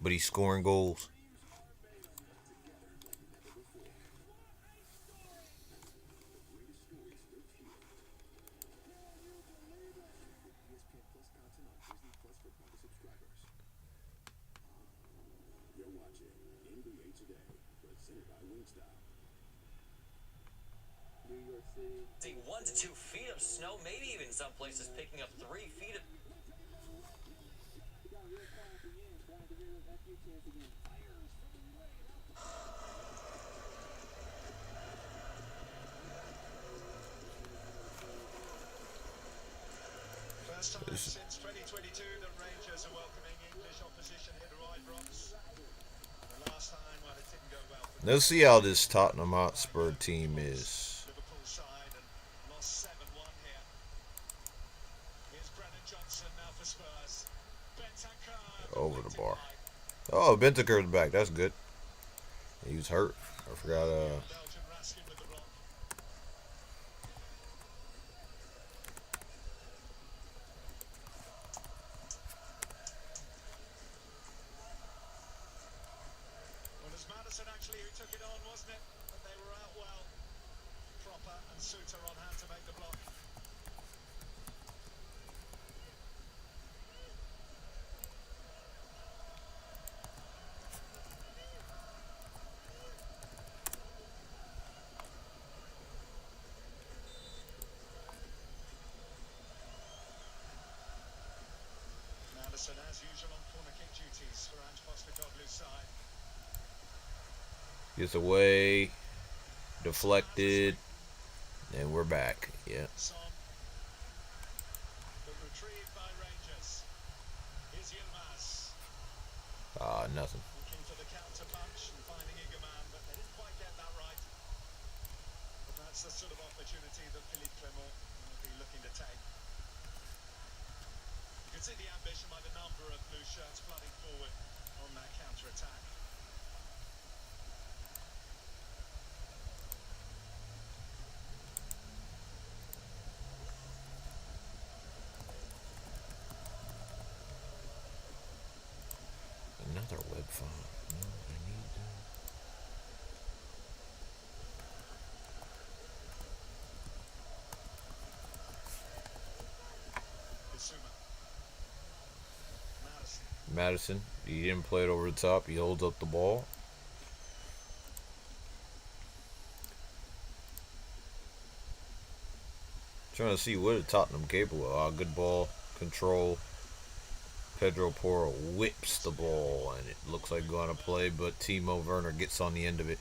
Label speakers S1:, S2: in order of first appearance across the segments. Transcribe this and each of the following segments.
S1: but he's scoring goals.
S2: See 1 to 2 feet of snow, maybe even some places picking up 3 feet of.
S3: First time since 2022 that Rangers are welcoming English opposition here to Ibrox. The last time, well, it didn't go well for
S1: Let's see how this Tottenham Hotspur team is.
S3: Liverpool side and lost 7-1 here. Here's Brennan Johnson now for Spurs. Bentancur
S1: Over the bar.
S3: wide.
S1: Oh, Bentancur's back. That's good. He was hurt. I forgot.
S3: Belgian Raskin with the block. Well, it was Madison actually who took it on, wasn't it? But they were out well. Proper and Suter on hand to make the block. Madison, as usual, on corner kick duties for Ange Postecoglou's side.
S1: Gets away. Deflected. And we're back. Yeah.
S3: Son, but retrieved by Rangers. Here's Yilmaz.
S1: Nothing.
S3: Looking for the counter punch and finding Ingerman, but they didn't quite get that right. But that's the sort of opportunity that Philippe Clement will be looking to take. You can see the ambition by the number of blue shirts flooding forward on that counter-attack.
S1: Another web file. No, I need to.
S3: Bissouma. Madison.
S1: Madison. He didn't play it over the top. He holds up the ball. Trying to see what is Tottenham capable of. Good ball. Control. Pedro Porro whips the ball, and it looks like going to play, but Timo Werner gets on the end of it.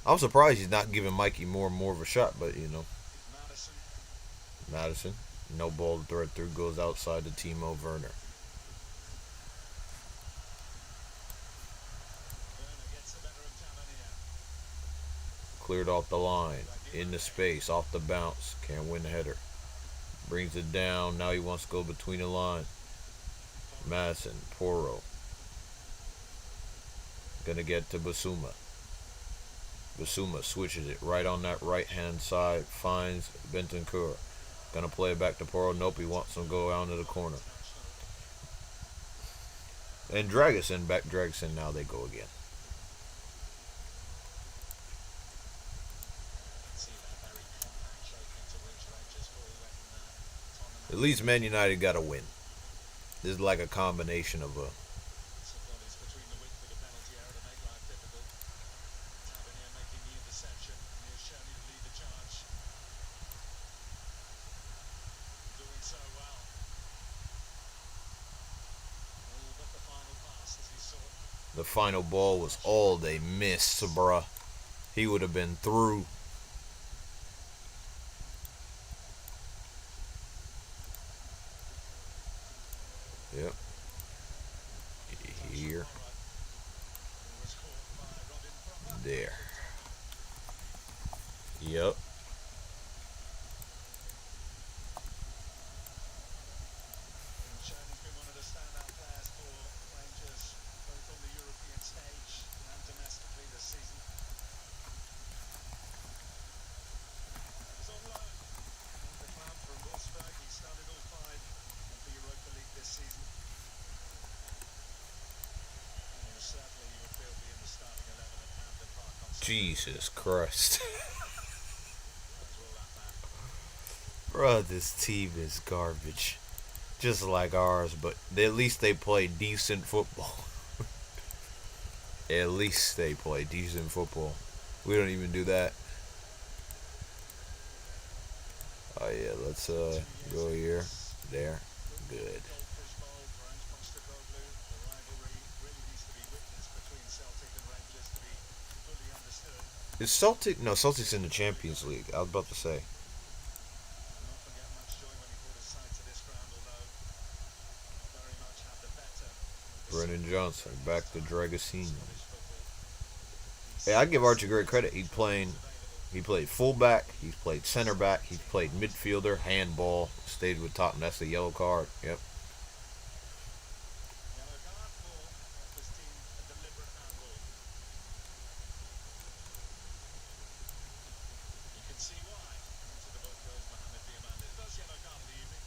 S1: I'm surprised he's not giving Mikey more and more of a shot, but, you know.
S3: Madison.
S1: Madison, no ball to thread through, goes outside to Timo Werner.
S3: Werner gets the better of Tavernier.
S1: Cleared off the line, into space, off the bounce, can't win the header. Brings it down, now he wants to go between the line. Madison, Porro. Gonna get to Bissouma. Bissouma switches it right on that right hand side, finds Bentancur. Gonna play it back to Porro. Nope, he wants him to go out into the corner. And Dragusin, back Dragusin, now they go again. At least Man United got a win. This is like a combination of a. The final ball was all they missed, bruh. He would have been through. Yep. Here. There. Yep. Jesus Christ. Bro, this team is garbage. Just like ours, but at least they play decent football. At least they play decent football. We don't even do that. Oh yeah, let's go here. There. Good.
S3: Goldfish bowl for Ange Postecoglou. The rivalry really needs to be witnessed between Celtic and Rangers to be fully understood.
S1: Is Celtic? No, Celtic's in the Champions League. I was about to say.
S3: And not forget much joy when he brought his side to this ground, although very much had the better.
S1: Brennan Johnson back to Dragasine.
S3: Scottish football.
S1: Hey, I give Archie great credit. He played fullback. He's played center back. He's played midfielder. Handball. Stayed with Tottenham. That's the yellow card. Yep.
S3: Yellow card for this team, a deliberate handball. You can see why. Into the book goes Mohamed Diamand. His first yellow card of the evening.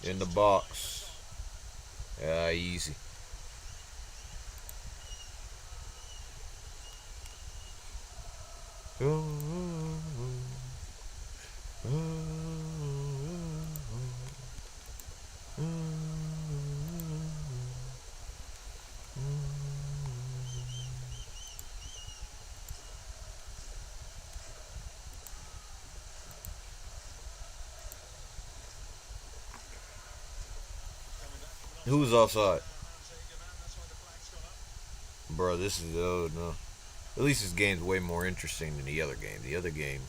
S1: In the box. Yeah, easy. Who's offside?
S3: That's why the flag's gone up.
S1: Bro, this is, oh no. At least this game's way more interesting than the other game. The other game,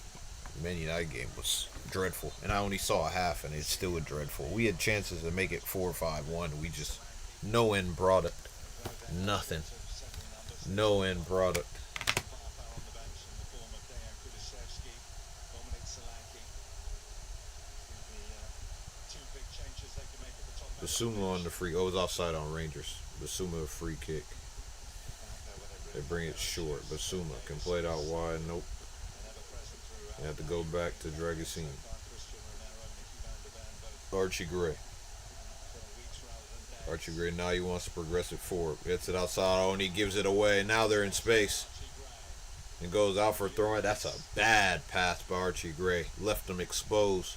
S1: the Man United game, was dreadful. And I only saw a half, and it's still dreadful. We had chances to make it 4-5-1. We just, no end product. Nothing. No end product.
S3: Farfar on the bench in the form of Dejan Kulusevski, Dominic Solanke. The two big changes they can make at the top.
S1: Basuma on the free. Oh, it was offside on Rangers. Basuma a free kick. They bring it short. Basuma can play it out wide. Nope. They have to go back to Dragasine. Archie Gray. Archie Gray now he wants to progress it forward. Gets it outside. Oh, and he gives it away. Now they're in space. And goes out for a throw. That's a bad pass by Archie Gray. Left them exposed.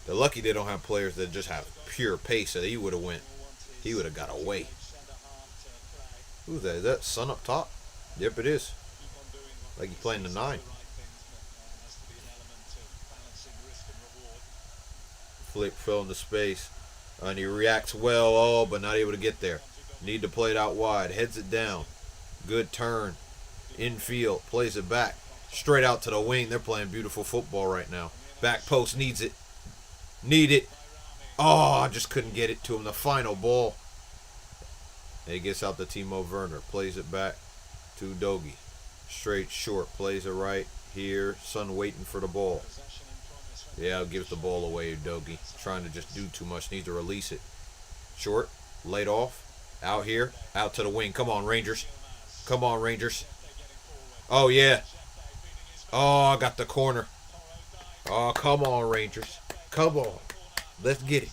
S1: They're lucky they don't have players that just have pure pace. So he would have went. He would have got away. Who's that? Is that Sun up top? Yep, it is. Like he's playing the 9. Flick fell into space. And he reacts well. Oh, but not able to get there. Need to play it out wide. Heads it down. Good turn. Infield. Plays it back. Straight out to the wing. They're playing beautiful football right now. Back post needs it. Need it. Oh, I just couldn't get it to him. The final ball. And he gets out to Timo Werner. Plays it back to Dogi. Straight short. Plays it right here. Son waiting for the ball. Yeah, gives the ball away to Dogi. Trying to just do too much. Needs to release it. Short. Laid off. Out here. Out to the wing. Come on, Rangers. Come on, Rangers. Oh, yeah. Oh, I got the corner. Oh, come on, Rangers. Come on. Let's get it.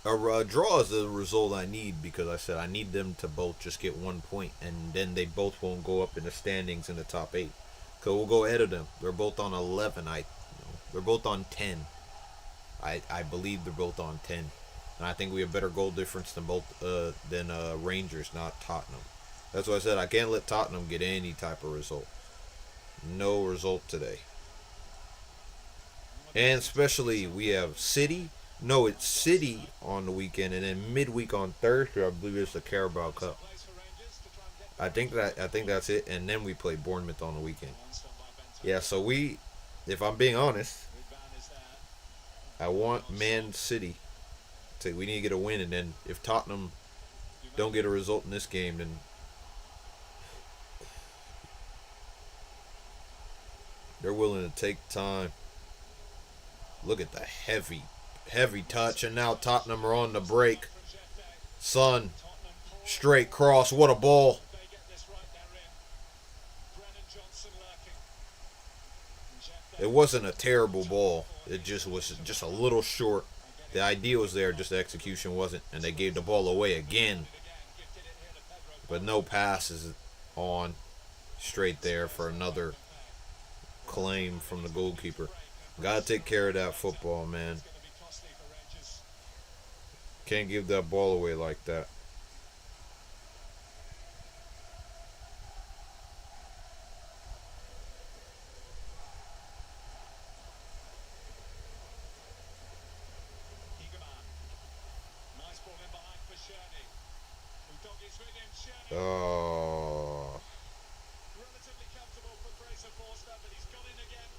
S1: A draw is the result I need because I said I need them to both just get 1 point and then they both won't go up in the standings in the top 8. Because we'll go ahead of them. They're both on 11. They're both on 10. I believe they're both on 10. And I think we have better goal difference than Rangers, not Tottenham. That's why I said I can't let Tottenham get any type of result. No result today. And especially we have City. No, it's City on the weekend, and then midweek on Thursday, I believe it's the Carabao Cup. I think that's it, and then we play Bournemouth on the weekend. Yeah, so if I'm being honest, I want Man City we need to get a win, and then if Tottenham don't get a result in this game, then they're willing to take time. Look at the heavy touch, and now Tottenham are on the break. Son, Straight cross. What a ball.
S3: If they get this right, they're in. Brennan Johnson lurking. And Jeff
S1: It wasn't a terrible ball. It just was just a little short. The idea was there, just the execution wasn't. And they gave the ball away again.
S3: gifted it here to Pedro.
S1: But no passes on. Straight there for another claim from the goalkeeper. Gotta take care of that football, man.
S3: It's going to be costly for Rangers.
S1: Can't give that ball away like that.
S3: Egerman. Nice ball in behind for Sherney. Who doggies with him. Sherney.
S1: Oh.
S3: Relatively comfortable for Fraser Forster, but he's gone in again.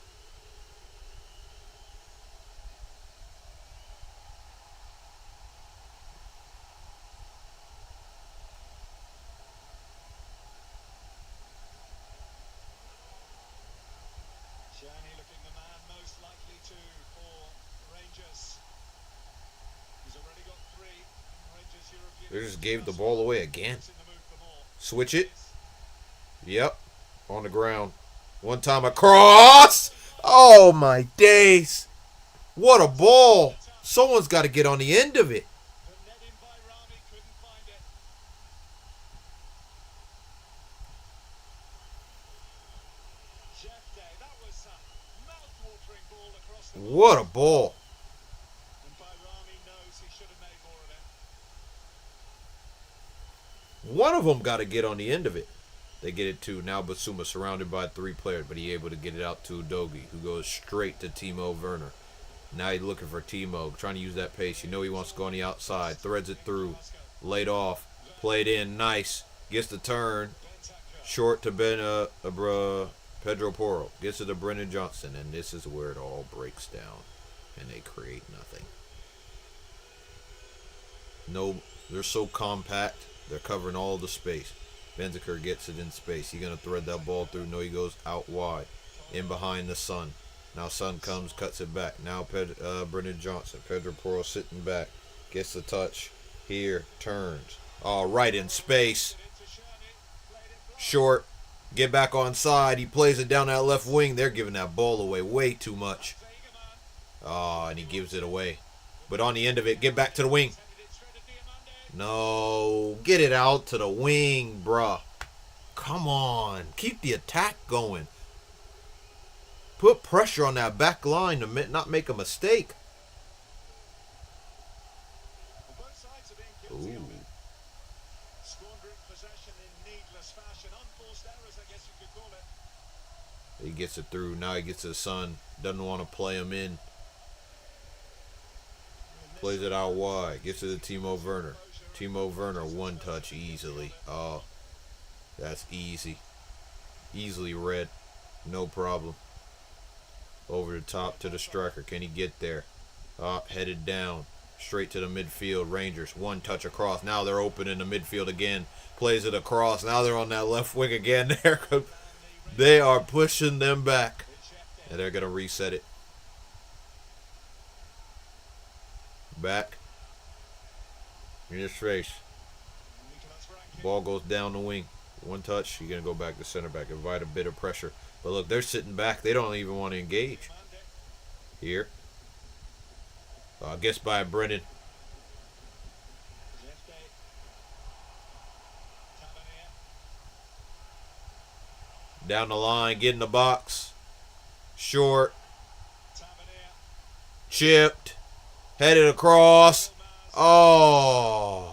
S3: Sherney looking the man most likely to for Rangers. He's already got 3 Rangers European.
S1: They just gave the ball away again.
S3: In the move for more.
S1: Switch it. Yep. On the ground. One time across. Oh my days. What a ball. Someone's got to get on the end of it.
S3: The net in by Rami, couldn't find it. Jeff Day, that was a mouth-watering ball across the ball.
S1: What a ball.
S3: And by Rami knows he should have made more of it.
S1: One of them got to get on the end of it. They get it to now Basuma surrounded by 3 players, but he able to get it out to Udogie, who goes straight to Timo Werner. Now he's looking for Timo, trying to use that pace. You know he wants to go on the outside. Threads it through. Laid off. Played in. Nice. Gets the turn. Short to Pedro Porro. Gets it to Brennan Johnson. And this is where it all breaks down. And they create nothing. No, they're so compact. They're covering all the space. Benziker gets it in space. He's going to thread that ball through. No, he goes out wide. In behind the Sun. Now Sun comes, cuts it back. Now Brennan Johnson. Pedro Porro sitting back. Gets the touch. Here. Turns. All right in space. Short. Get back on side. He plays it down that left wing. They're giving that ball away way too much. Oh, and he gives it away. But on the end of it, get back to the wing. No. Get it out to the wing, bruh. Come on. Keep the attack going. Put pressure on that back line to not make a mistake.
S3: Well, both sides are being guilty
S1: Ooh.
S3: of it. Squandering possession in needless fashion. Unforced errors, I guess you could call it.
S1: He gets it through. Now he gets his Son. Doesn't want to play him in. Plays it out wide. Gets it to Timo Werner. Timo Werner, 1 touch easily. Oh, that's easy. Easily read. No problem. Over the top to the striker. Can he get there? Headed down. Straight to the midfield. Rangers. 1 touch across. Now they're open in the midfield again. Plays it across. Now they're on that left wing again. They are pushing them back. And they're going to reset it. Back. In his face. Ball goes down the wing. 1 touch. You're going to go back to center back. Invite a bit of pressure. But look, they're sitting back. They don't even want to engage. Here. I guess by Brennan. Down the line. Get in the box. Short. Chipped. Headed across. Oh.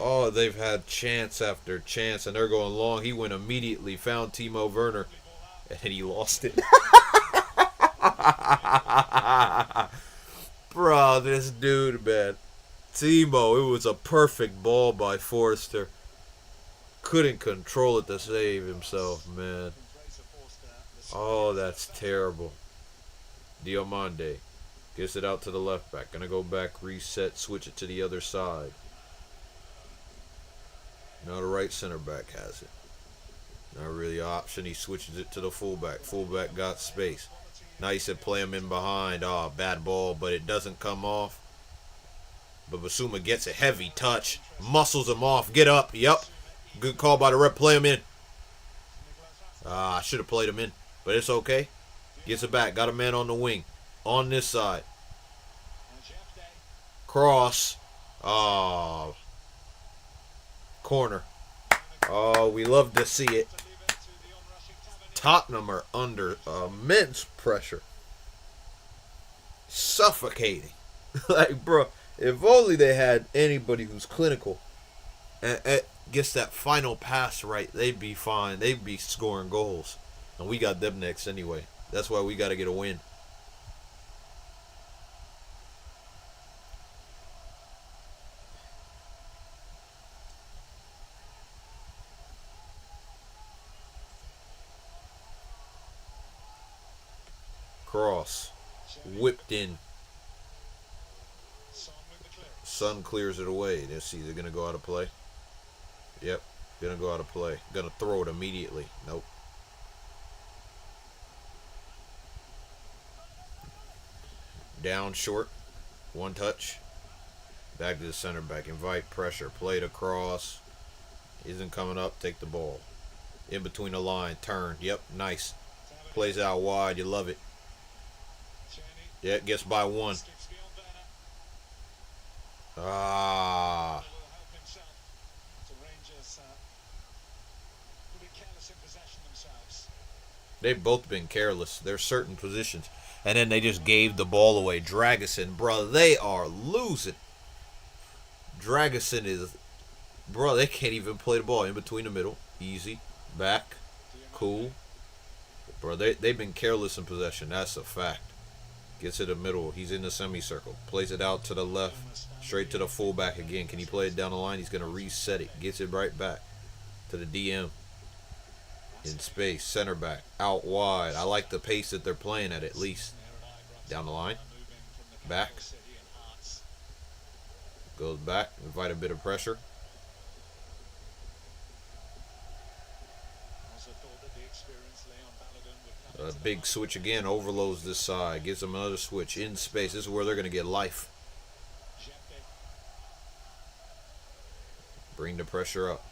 S1: Oh, they've had chance after chance, and they're going long. He went immediately, found Timo Werner, and he lost it. Bro, this dude, man. Timo, it was a perfect ball by Forster. Couldn't control it to save himself, man. Oh, that's terrible. Diomande gets it out to the left back. Gonna go back, reset, switch it to the other side. Now the right center back has it. Not really an option. He switches it to the fullback. Fullback got space. Now he said play him in behind. Oh, bad ball, but it doesn't come off. But Basuma gets a heavy touch. Muscles him off. Get up. Yep. Good call by the rep. Play him in. I should have played him in. But it's okay. Gets it back. Got a man on the wing. On this side. Cross. Oh. Corner. Oh, we love to see it. Tottenham are under immense pressure. Suffocating. Like, bro, if only they had anybody who's clinical and gets that final pass right, they'd be fine. They'd be scoring goals. And we got them next anyway. That's why we got to get a win. Cross. Whipped in. Sun clears it away. Let's see, they're going to go out of play. Yep, going to go out of play. Going to throw it immediately. Nope. Down short. One touch. Back to the center back. Invite pressure. Played across. Isn't coming up. Take the ball. In between the line. Turn. Yep, nice. Plays out wide. You love it. Yeah, gets by one. Ah. They've both been careless. There's certain positions. And then they just gave the ball away. Dragusin, bro, they are losing. Dragusin is, bro, they can't even play the ball. In between the middle. Easy. Back. Cool. Bro, they've been careless in possession. That's a fact. Gets to the middle. He's in the semicircle. Plays it out to the left. Straight to the fullback again. Can he play it down the line? He's going to reset it. Gets it right back to the DM. In space. Center back. Out wide. I like the pace that they're playing at least. Down the line. Back. Goes back. Invite a bit of pressure. A big switch again, overloads this side, gives them another switch in space. This is where they're going to get life. Bring the pressure up.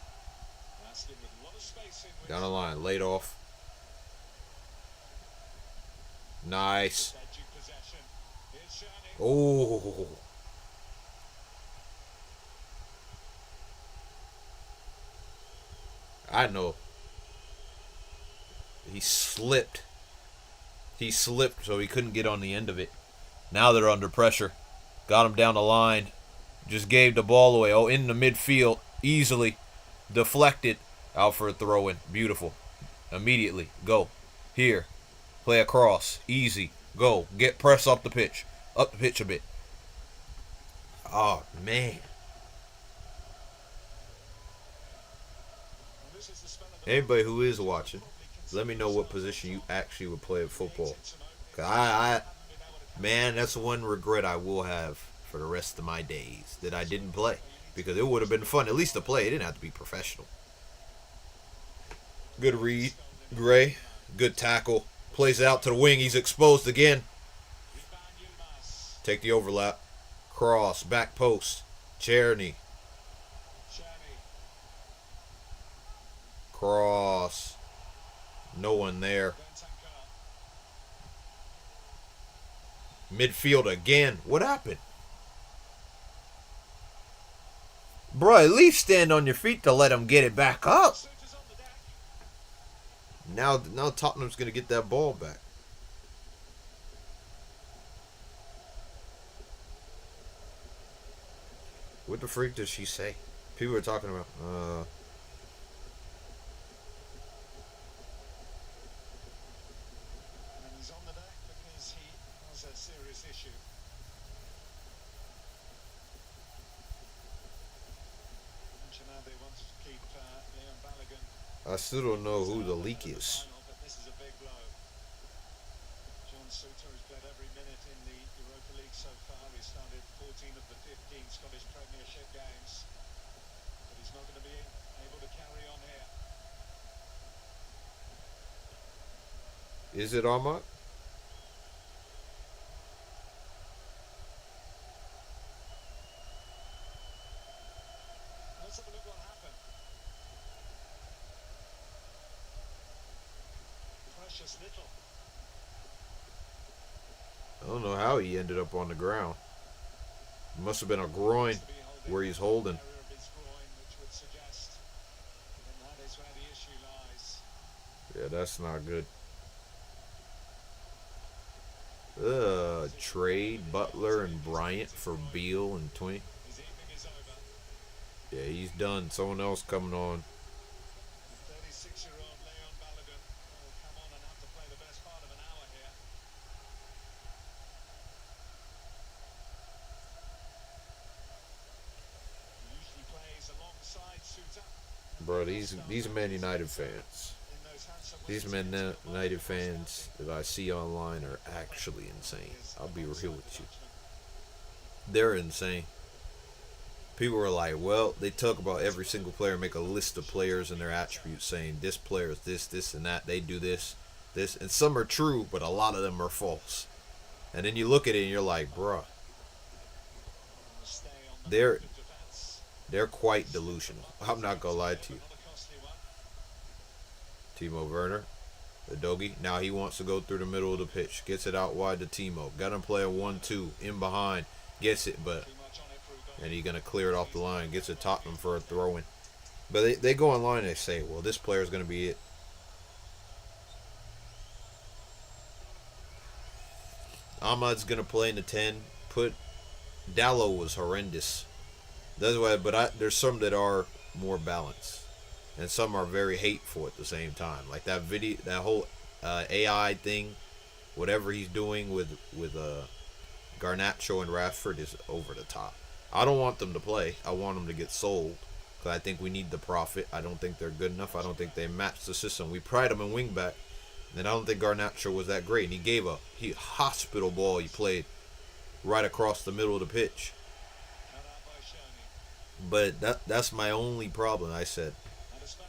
S1: Down the line, laid off. Nice. Oh. I know. He slipped. He slipped, so he couldn't get on the end of it. Now they're under pressure. Got him down the line. Just gave the ball away. Oh, in the midfield. Easily. Deflected. Out for a throw-in. Beautiful. Immediately. Go. Here. Play across. Easy. Go. Get press up the pitch. Up the pitch a bit. Oh, man. Anybody who is watching, let me know what position you actually would play in football. 'Cause man, that's one regret I will have for the rest of my days, that I didn't play. Because it would have been fun, at least to play. It didn't have to be professional. Good read. Gray. Good tackle. Plays out to the wing. He's exposed again. Take the overlap. Cross. Back post. Czerny. Cross. No one there. Midfield again. What happened? Bro, at least stand on your feet to let him get it back up. Now Tottenham's going to get that ball back. What the freak does she say? People are talking about... I still don't know who the leak is. Is it Armand?
S3: just little.
S1: I don't know how he ended up on the ground. It must have been a groin where he's holding.
S3: Area of his groin, which would suggest that is where the issue lies.
S1: Yeah, that's not good. Trade Butler and Bryant for Beal and 20.
S3: His evening is over.
S1: Yeah, he's done. Someone else coming on.
S3: 36-year-old Leon Balogun will come on and have to play the best part of an hour here. He usually plays alongside Suter.
S1: Bro, these Man United fans. These Man United fans that I see online are actually insane. I'll be real with you. They're insane. People are like, well, they talk about every single player, make a list of players and their attributes, saying this player is this, this, and that. They do this, this, and some are true, but a lot of them are false. And then you look at it and you're like, bruh, they're quite delusional. I'm not gonna lie to you. Timo Werner, the doggy. Now he wants to go through the middle of the pitch. Gets it out wide to Timo. Got him play a 1-2 in behind. Gets it, but and he's gonna clear it off the line. Gets it Tottenham for a throw in. But they go online and they say, well, this player's gonna be it. Ahmad's gonna play in the 10. Put Dallo was horrendous. That's why, but there's some that are more balanced. And some are very hateful at the same time. Like that video, that whole AI thing, whatever he's doing with Garnacho and Rashford is over the top. I don't want them to play. I want them to get sold because I think we need the profit. I don't think they're good enough. I don't think they match the system. We pride them in wingback, and I don't think Garnacho was that great. And he gave a hospital ball. He played right across the middle of the pitch. But that's my only problem. I said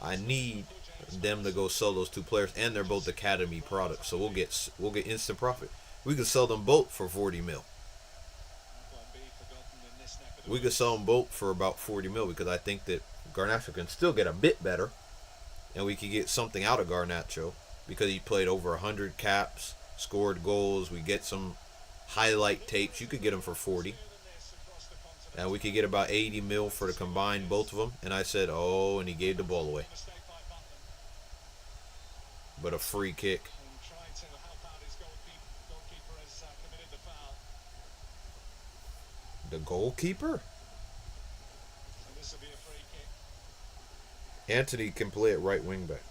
S1: I need them to go sell those two players, and they're both academy products, so we'll get instant profit. We could sell them both for 40 mil. We could sell them both for about 40 mil because I think that Garnacho can still get a bit better, and we could get something out of Garnacho because he played over 100 caps, scored goals. We get some highlight tapes. You could get him for 40. And we could get about 80 mil for the combined both of them. And I said, oh, and he gave the ball away. But a free kick. The goalkeeper? Anthony can play at right wing back.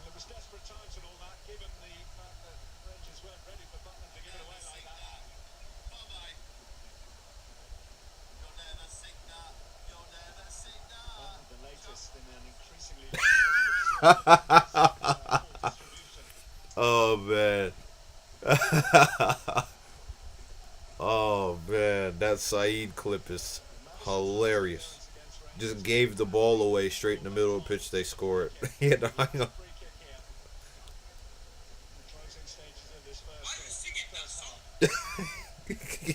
S3: It was desperate times and all that, given the fact that Rangers weren't ready for Butland to give it away like that. The latest in an increasingly
S1: Oh, man. Oh, man. That Saeed clip is hilarious. Just gave the ball away straight in the middle of the pitch. They scored. He had to hang up.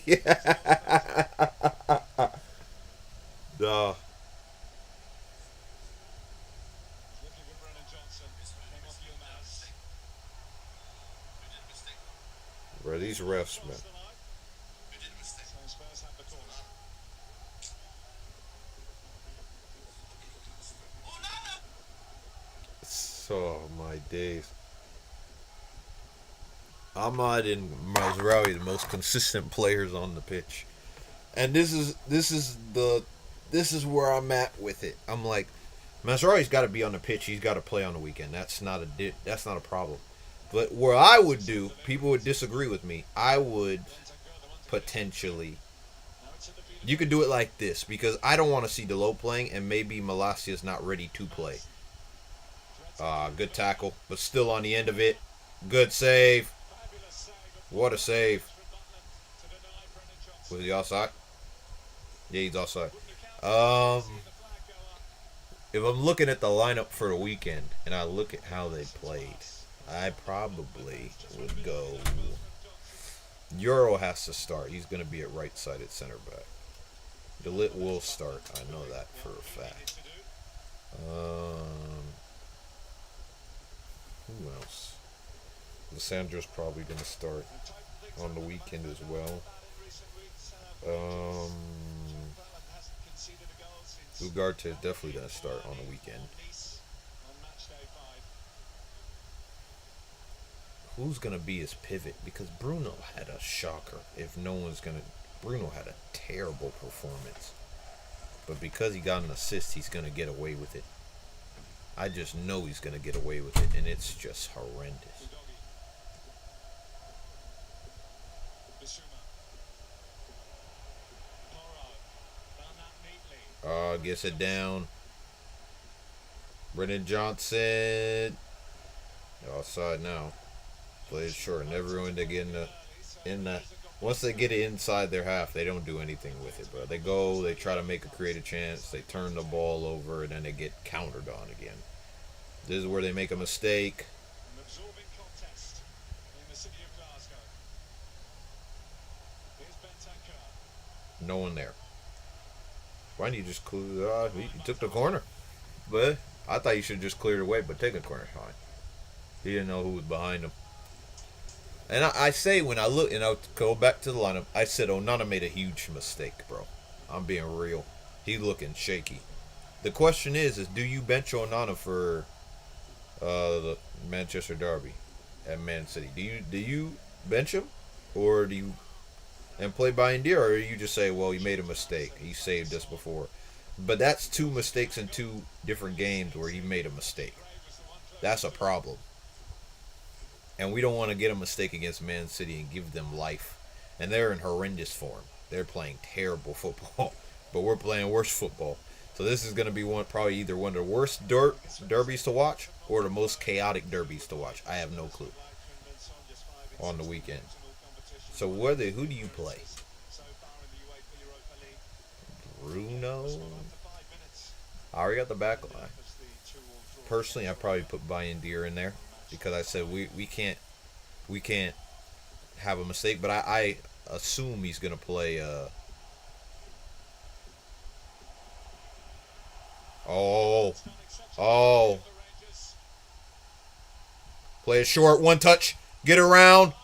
S1: Yeah. Duh. Bro, these refs, man. Oh, my days. Ahmad and Mazraoui, the most consistent players on the pitch. And this is where I'm at with it. I'm like, Mazraoui's got to be on the pitch. He's got to play on the weekend. That's not a problem. But where I would do, people would disagree with me. I would potentially. You could do it like this because I don't want to see Delo playing, and maybe Malasia's not ready to play. Good tackle, but still on the end of it. Good save. What a save. Was he offside? Yeah, he's offside. If I'm looking at the lineup for the weekend and I look at how they played, I probably would go. Euro has to start. He's going to be at right-sided center back. DeLitt will start. I know that for a fact. Who else? Lissandra's probably going to start on the weekend as well. Ugarte is definitely going to start on the weekend. Who's going to be his pivot? Because Bruno had a shocker. If no one's going to... Bruno had a terrible performance. But because he got an assist, he's going to get away with it. I just know he's going to get away with it, and it's just horrendous. Gets it down. Brennan Johnson. Outside now. Plays short. And everyone they get in the once they get it inside their half, they don't do anything with it, bro. They go, they try to make a creative chance, they turn the ball over, and then they get countered on again. This is where they make a mistake. No one there. Why didn't you just clear? He took the corner, but I thought you should just clear it away. But take the corner, fine. He didn't know who was behind him. And I say when I look and I go back to the lineup, I said Onana made a huge mistake, bro. I'm being real. He's looking shaky. The question is do you bench Onana for the Manchester Derby at Man City? Do you bench him, or do you and play Bayindir, or you just say, well, he made a mistake. He saved us before. But that's two mistakes in two different games where he made a mistake. That's a problem. And we don't want to get a mistake against Man City and give them life. And they're in horrendous form. They're playing terrible football. But we're playing worse football. So this is going to be probably either one of the worst derbies to watch or the most chaotic derbies to watch. I have no clue. On the weekend. So who do you play? Bruno? I already got the back line. Personally, I probably put Bayindir in there because I said we can't have a mistake. But I assume he's gonna play. Play it short, one touch, get around.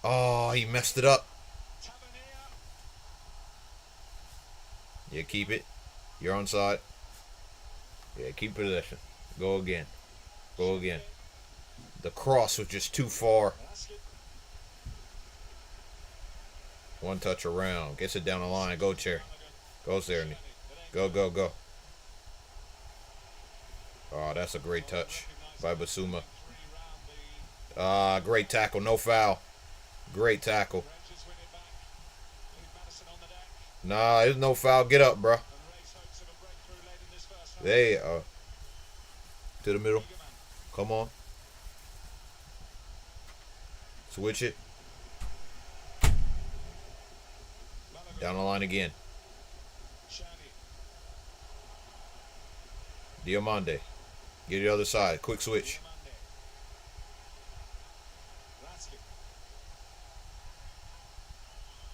S1: Oh, he messed it up. Yeah, keep it. You're on side. Yeah, keep possession. Go again. Go again. The cross was just too far. One touch around. Gets it down the line. Go, Chair. Goes there. Go, go, go. Oh, that's a great touch by Basuma. Great tackle. No foul. Great tackle. Nah, there's no foul. Get up, bro. They to the middle. Come on. Switch it. Down the line again. Diomande. Get the other side. Quick switch.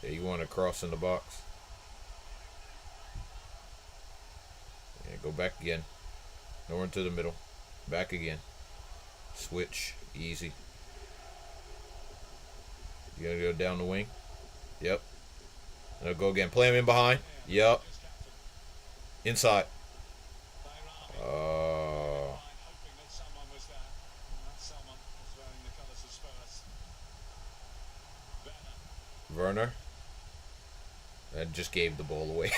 S1: Yeah, you want to cross in the box. Yeah, go back again. Nowhere into the middle. Back again. Switch. Easy. You gotta go down the wing. Yep. Now go again. Play him in behind. Yep. Inside. Werner. And just gave the ball away.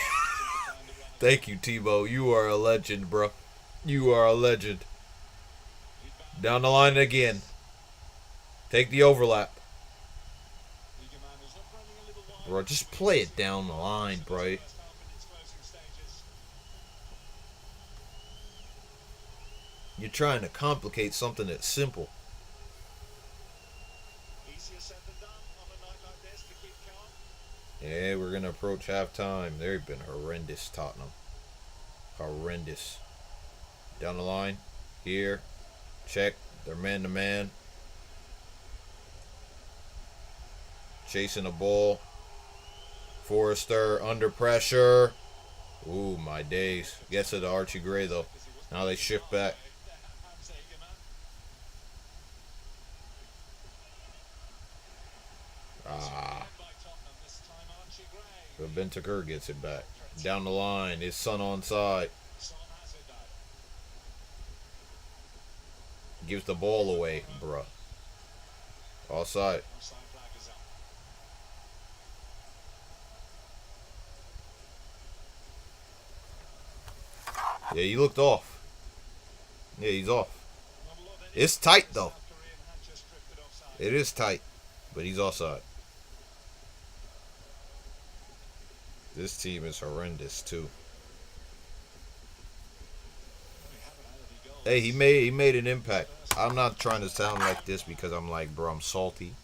S1: Thank you, Tebow. You are a legend, bro. You are a legend. Down the line again. Take the overlap. Bro, just play it down the line, bro. You're trying to complicate something that's simple. Yeah, we're going to approach halftime. They've been horrendous, Tottenham. Horrendous. Down the line. Here. Check. They're man-to-man. Chasing the ball. Forrester under pressure. Ooh, my days. Gets it to Archie Gray, though. Now they shift back. Ah. But Bentancur gets it back. Down the line. His son on side. Gives the ball away, bruh. Offside. Yeah, he looked off. Yeah, he's off. It's tight, though. It is tight. But he's offside. This team is horrendous, too. Hey, he made an impact. I'm not trying to sound like this because I'm like, bro, I'm salty.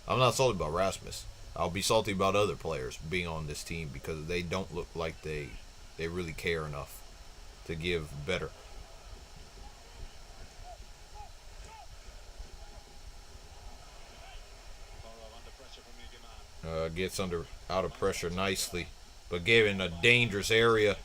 S1: I'm not salty about Rasmus. I'll be salty about other players being on this team because they don't look like they really care enough to give better. Gets out of pressure nicely, but gave it in a dangerous area.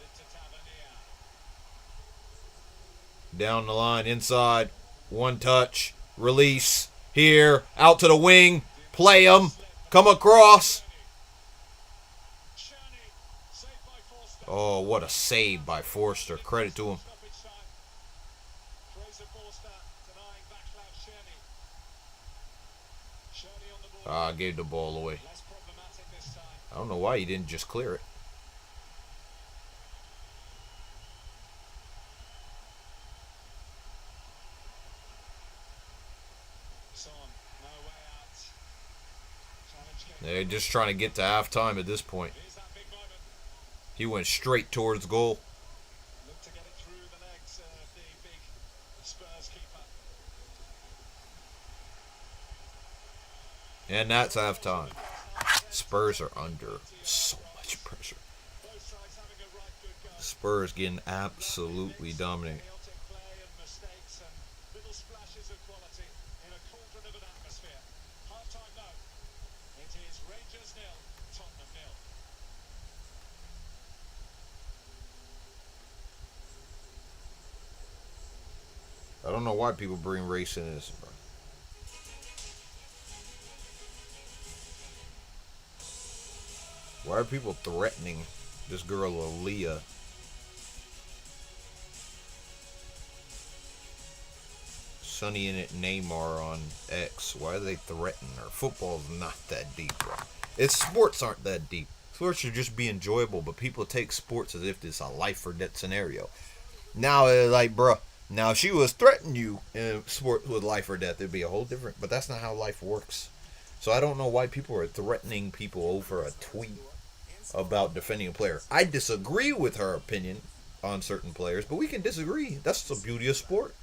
S1: Down the line, inside, one touch, release, here, out to the wing, play him, come across. Oh, what a save by Forster. Credit to him. Gave the ball away. I don't know why he didn't just clear it. They're just trying to get to halftime at this point. He went straight towards goal. And that's halftime. Spurs are under so much pressure. Spurs getting absolutely dominated. I don't know why people bring race in this, bro. Why are people threatening this girl Aaliyah? Sonny and Neymar on X. Why do they threaten her? Football's not that deep, bro. Sports aren't that deep. Sports should just be enjoyable, but people take sports as if it's a life or death scenario. Now, like, bro, now if she was threatening you in sport with life or death, it'd be a whole different. But that's not how life works. So I don't know why people are threatening people over a tweet about defending a player. I disagree with her opinion on certain players, but we can disagree. That's the beauty of sport.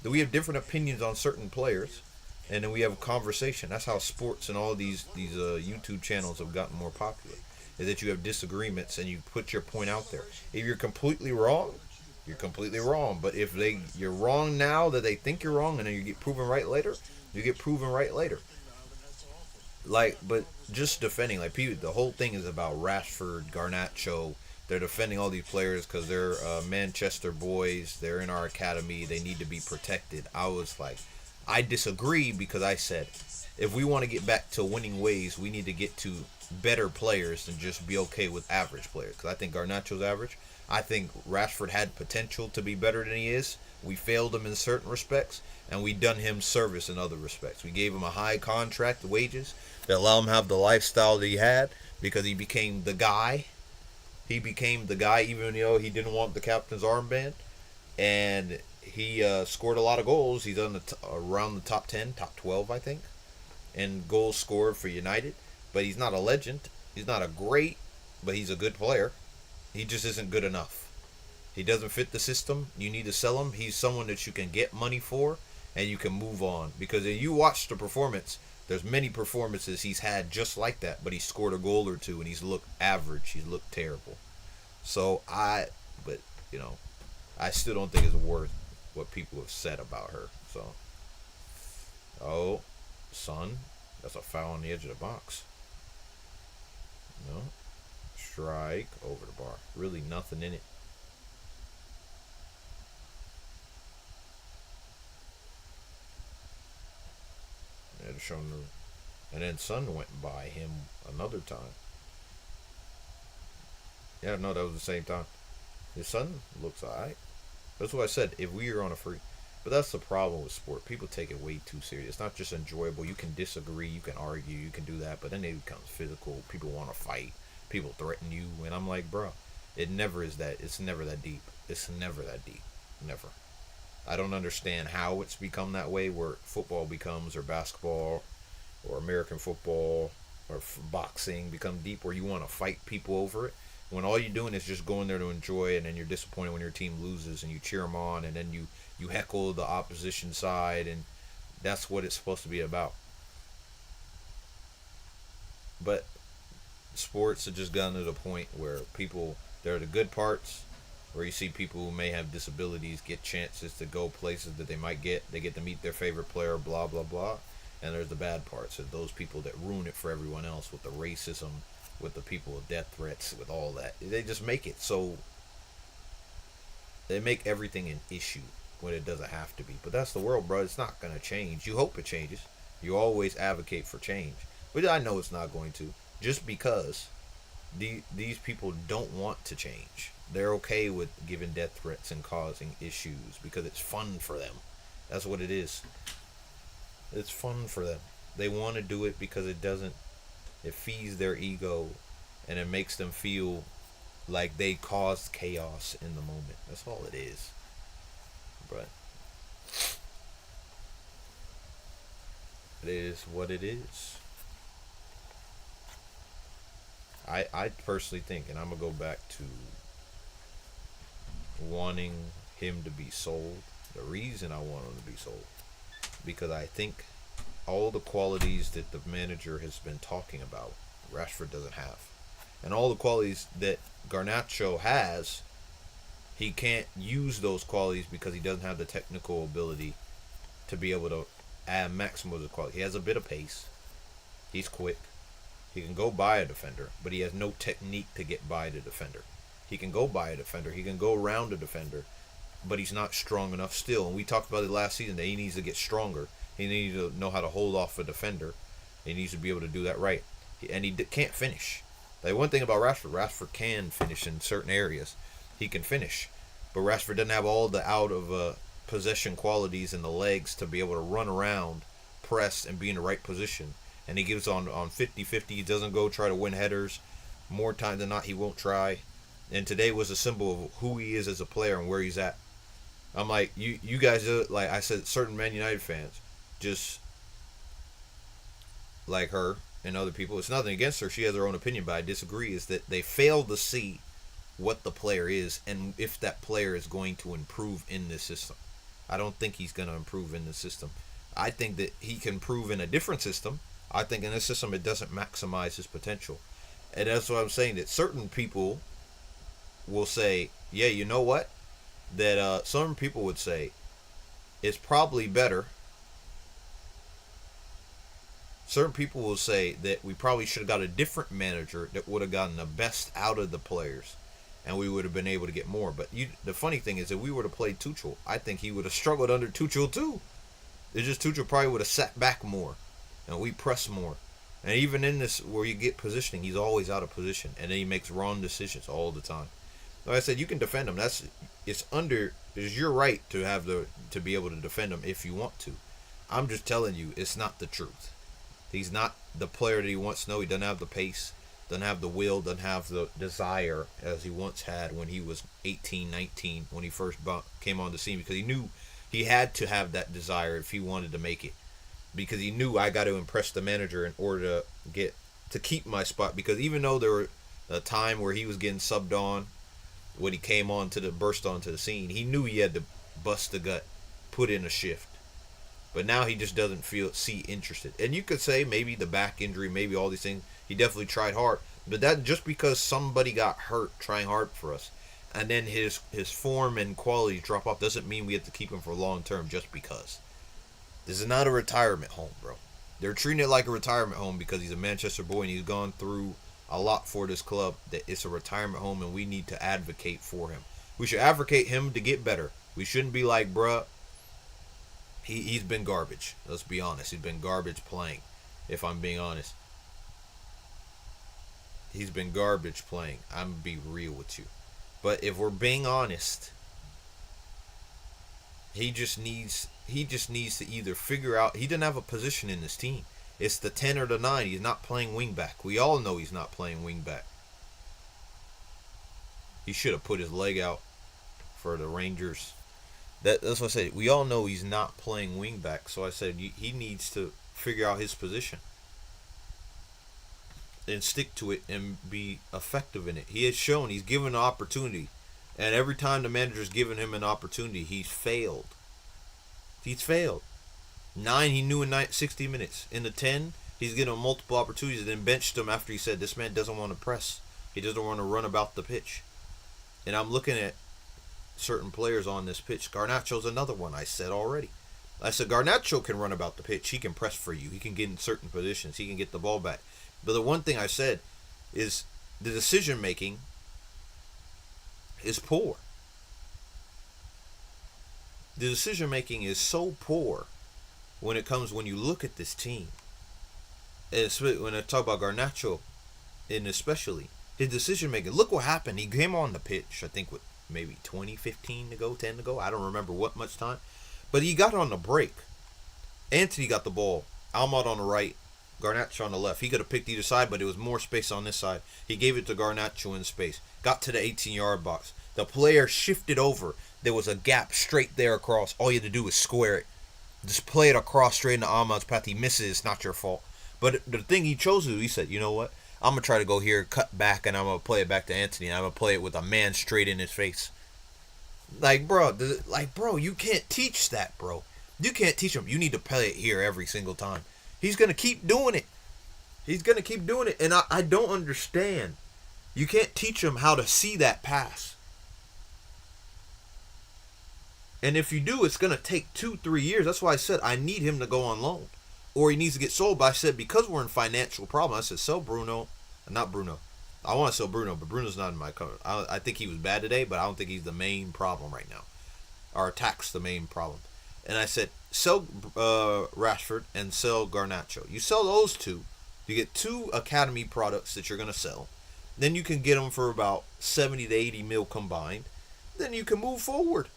S1: That we have different opinions on certain players, and then we have a conversation. That's how sports and all these YouTube channels have gotten more popular. Is that you have disagreements and you put your point out there. If you're completely wrong, you're completely wrong. But if you're wrong now that they think you're wrong, and then you get proven right later, you get proven right later. Like, but just defending, like, people, the whole thing is about Rashford, Garnacho. They're defending all these players because they're Manchester boys. They're in our academy. They need to be protected. I was like, I disagree because I said, if we want to get back to winning ways, we need to get to better players than just be okay with average players. Because I think Garnacho's average. I think Rashford had potential to be better than he is. We failed him in certain respects, and we done him service in other respects. We gave him a high contract, wages, that allow him to have the lifestyle that he had because he became the guy. He became the guy even though he didn't want the captain's armband. And he scored a lot of goals. He's on around the top 10, top 12, I think, in goals scored for United. But he's not a legend. He's not a great, but he's a good player. He just isn't good enough. He doesn't fit the system. You need to sell him. He's someone that you can get money for and you can move on. Because if you watch the performance, there's many performances he's had just like that, but he scored a goal or two and he's looked average. He's looked terrible. So I still don't think it's worth what people have said about her. So, oh, son, that's a foul on the edge of the box. No, strike over the bar. Really nothing in it. Yeah, to show them And then Son went by him another time. Yeah, no, that was the same time. His son looks alright. That's what I said. If we are on a free, but that's the problem with sport. People take it way too serious. It's not just enjoyable. You can disagree, you can argue, you can do that, but then it becomes physical. People want to fight. People threaten you, and I'm like, bro, it never is that. It's never that deep. It's never that deep. Never. I don't understand how it's become that way. Where football becomes, or basketball, or American football, or boxing become deep, where you want to fight people over it when all you're doing is just going there to enjoy it, and then you're disappointed when your team loses and you cheer them on, and then you heckle the opposition side, and that's what it's supposed to be about. But sports have just gotten to the point where people, there are the good parts where you see people who may have disabilities get chances to go places that they might get. They get to meet their favorite player, blah, blah, blah. And there's the bad parts of those people that ruin it for everyone else with the racism, with the people with death threats, with all that. They just make it so they make everything an issue when it doesn't have to be. But that's the world, bro. It's not going to change. You hope it changes. You always advocate for change. But I know it's not going to. Just because these people don't want to change. They're okay with giving death threats and causing issues because it's fun for them. That's what it is. It's fun for them. They want to do it because it feeds their ego, and it makes them feel like they caused chaos in the moment. That's all it is. But it is what it is. I personally think, and I'm going to go back to wanting him to be sold. The reason I want him to be sold, because I think all the qualities that the manager has been talking about, Rashford doesn't have. And all the qualities that Garnacho has, he can't use those qualities because he doesn't have the technical ability to be able to add maximum of the quality. He has a bit of pace. He's quick. He can go by a defender, but he has no technique to get by the defender. He can go by a defender. He can go around a defender, but he's not strong enough still. And we talked about it last season that he needs to get stronger. He needs to know how to hold off a defender. He needs to be able to do that right. And he can't finish. Like, one thing about Rashford can finish in certain areas. He can finish. But Rashford doesn't have all the out of possession qualities in the legs to be able to run around, press, and be in the right position. And he gives on 50-50. He doesn't go try to win headers. More times than not, he won't try. And today was a symbol of who he is as a player and where he's at. I'm like, you guys, like I said, certain Man United fans, just like her and other people, it's nothing against her. She has her own opinion, but I disagree, is that they fail to see what the player is and if that player is going to improve in this system. I don't think he's going to improve in this system. I think that he can improve in a different system. I think in this system it doesn't maximize his potential. And that's what I'm saying, that certain people will say, yeah, you know what? That some people would say it's probably better. Certain people will say that we probably should have got a different manager that would have gotten the best out of the players, and we would have been able to get more. But the funny thing is, if we would have played Tuchel, I think he would have struggled under Tuchel too. It's just Tuchel probably would have sat back more, and we press more. And even in this, where you get positioning, he's always out of position, and then he makes wrong decisions all the time. Like I said, you can defend him. It's your right to be able to defend him if you want to. I'm just telling you, it's not the truth. He's not the player that he wants. No, he doesn't have the pace, doesn't have the will, doesn't have the desire as he once had when he was 18, 19, when he first came on the scene, because he knew he had to have that desire if he wanted to make it. Because he knew, I got to impress the manager in order to keep my spot. Because even though there were a time where he was getting subbed on, when he came on burst onto the scene, he knew he had to bust the gut, put in a shift. But now he just doesn't see interested. And you could say maybe the back injury, maybe all these things, he definitely tried hard. But that just because somebody got hurt trying hard for us, and then his form and quality drop off, doesn't mean we have to keep him for long term just because. This is not a retirement home, bro. They're treating it like a retirement home because he's a Manchester boy and he's gone through a lot for this club. That it's a retirement home and we need to advocate for him. We should advocate him to get better. We shouldn't be like, bruh, he's been garbage. Let's be honest. He's been garbage playing. if I'm being honest. He's been garbage playing. I'm gonna be real with you. But if we're being honest, he just needs to either figure out he didn't have a position in this team. It's the 10 or the 9. He's not playing wingback. We all know he's not playing wingback. He should have put his leg out for the Rangers. That's what I said. We all know he's not playing wingback. So I said he needs to figure out his position and stick to it and be effective in it. He has shown he's given an opportunity. And every time the manager's given him an opportunity, he's failed. He's failed. 9, he knew in 60 minutes. In the 10, he's given him multiple opportunities and then benched him after he said this man doesn't want to press. He doesn't want to run about the pitch. And I'm looking at certain players on this pitch. Garnacho's another one I said already. I said Garnacho can run about the pitch. He can press for you. He can get in certain positions. He can get the ball back. But the one thing I said is the decision making is poor. The decision making is so poor when you look at this team. And when I talk about Garnacho, and especially his decision making. Look what happened. He came on the pitch, I think, with maybe 15 to go, 10 to go. I don't remember what much time. But he got on the break. Anthony got the ball. Almond on the right. Garnacho on the left. He could have picked either side, but it was more space on this side. He gave it to Garnacho in space. Got to the 18-yard box. The player shifted over. There was a gap straight there across. All you had to do was square it. Just play it across straight into Ahmad's path. He misses. It's not your fault. But the thing he chose to do, he said, you know what? I'm going to try to go here, cut back, and I'm going to play it back to Anthony. And I'm going to play it with a man straight in his face. Bro, you can't teach that, bro. You can't teach him. You need to play it here every single time. He's going to keep doing it. He's going to keep doing it. And I don't understand. You can't teach him how to see that pass. And if you do, it's going to take 2-3 years. That's why I said I need him to go on loan. Or he needs to get sold. But I said because we're in financial problem, I said sell Bruno. Not Bruno. I want to sell Bruno, but Bruno's not in my cover. I think he was bad today, but I don't think he's the main problem right now. Our attack's the main problem. And I said sell Rashford and sell Garnacho. You sell those two. You get 2 academy products that you're going to sell. Then you can get them for about 70 to 80 mil combined. Then you can move forward.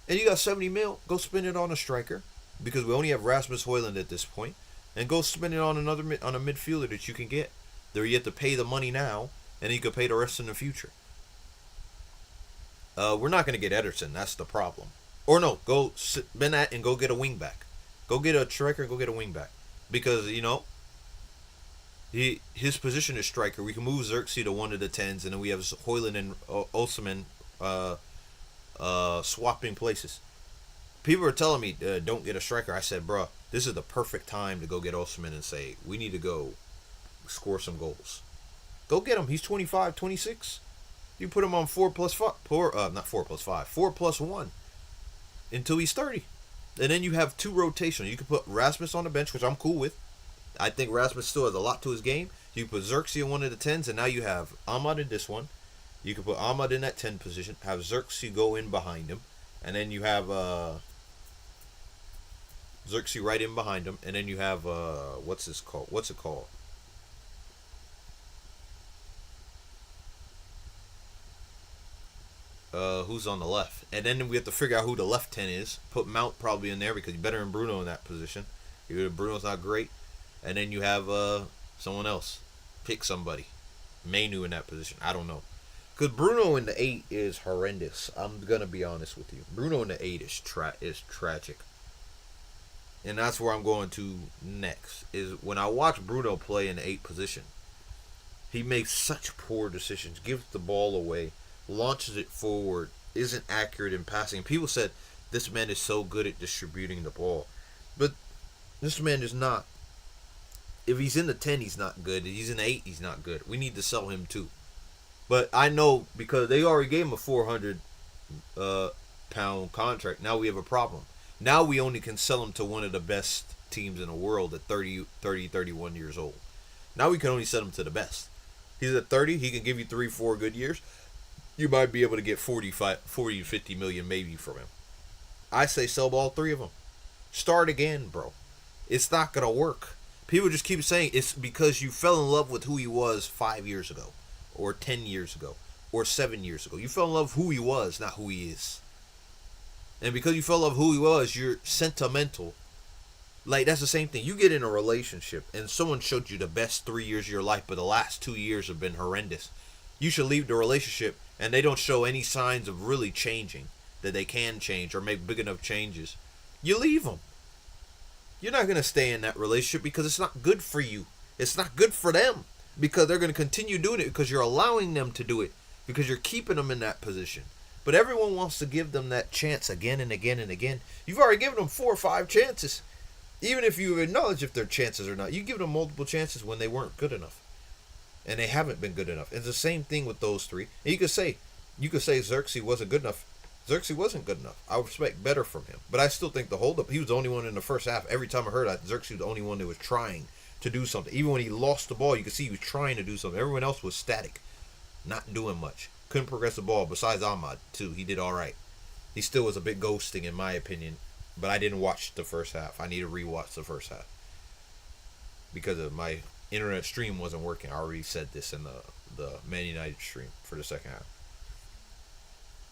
S1: And you got 70 mil. Go spend it on a striker. Because we only have Rasmus Højlund at this point. And go spend it on a midfielder that you can get. There you have to pay the money now. And you can pay the rest in the future. We're not going to get Ederson. That's the problem. Or no, go spend that and go get a wing back. Go get a striker and go get a wing back. Because, his position is striker. We can move Xerxes to one of the 10s. And then we have Højlund and Osimhen swapping places. People are telling me, don't get a striker. I said, bro, this is the perfect time to go get Osimhen and say, we need to go score some goals. Go get him. He's 25, 26. You put him on 4 plus 5. Not 4 plus 5. 4 plus 1. Until he's 30. And then you have 2 rotations. You can put Rasmus on the bench, which I'm cool with. I think Rasmus still has a lot to his game. You can put Xerxes in one of the 10s, and now you have Ahmad in this one. You can put Ahmad in that 10 position. Have Xerxes go in behind him. And then you have Xerxes right in behind him. And then you have, what's it called? Who's on the left. And then we have to figure out who the left 10 is. Put Mount probably in there because he's better than Bruno in that position. Even if Bruno's not great. And then you have someone else. Pick somebody. Mainu in that position. I don't know. Because Bruno in the 8 is horrendous. I'm going to be honest with you. Bruno in the 8 is tragic. And that's where I'm going to next. Is when I watch Bruno play in the 8 position. He makes such poor decisions. Gives the ball away. Launches it forward, isn't accurate in passing. People said this man is so good at distributing the ball. But this man is not. If he's in the 10, he's not good. If he's in the 8, he's not good. We need to sell him too. But I know because they already gave him a 400 pound contract. Now we have a problem. Now we only can sell him to one of the best teams in the world at 31 years old. Now we can only sell him to the best. He's at 30. He can give you 3-4 good years. You might be able to get 40 to 50 million maybe from him. I say sell all 3 of them. Start again, bro. It's not going to work. People just keep saying it's because you fell in love with who he was 5 years ago, or 10 years ago, or 7 years ago. You fell in love with who he was, not who he is. And because you fell in love with who he was, you're sentimental. Like, that's the same thing. You get in a relationship and someone showed you the best 3 years of your life, but the last 2 years have been horrendous. You should leave the relationship and they don't show any signs of really changing, that they can change or make big enough changes. You leave them. You're not going to stay in that relationship because it's not good for you. It's not good for them because they're going to continue doing it because you're allowing them to do it, because you're keeping them in that position. But everyone wants to give them that chance again and again and again. You've already given them 4 or 5 chances. Even if you acknowledge if they're chances or not, you give them multiple chances when they weren't good enough. And they haven't been good enough. It's the same thing with those 3. And you could say Xerxes wasn't good enough. Xerxes wasn't good enough. I would expect better from him. But I still think the holdup, he was the only one in the first half. Every time I heard that, Xerxes was the only one that was trying to do something. Even when he lost the ball, you could see he was trying to do something. Everyone else was static, not doing much. Couldn't progress the ball. Besides Ahmad, too. He did all right. He still was a bit ghosting, in my opinion. But I didn't watch the first half. I need to rewatch the first half. Because of my internet stream wasn't working. I already said this in the Man United stream for the second half.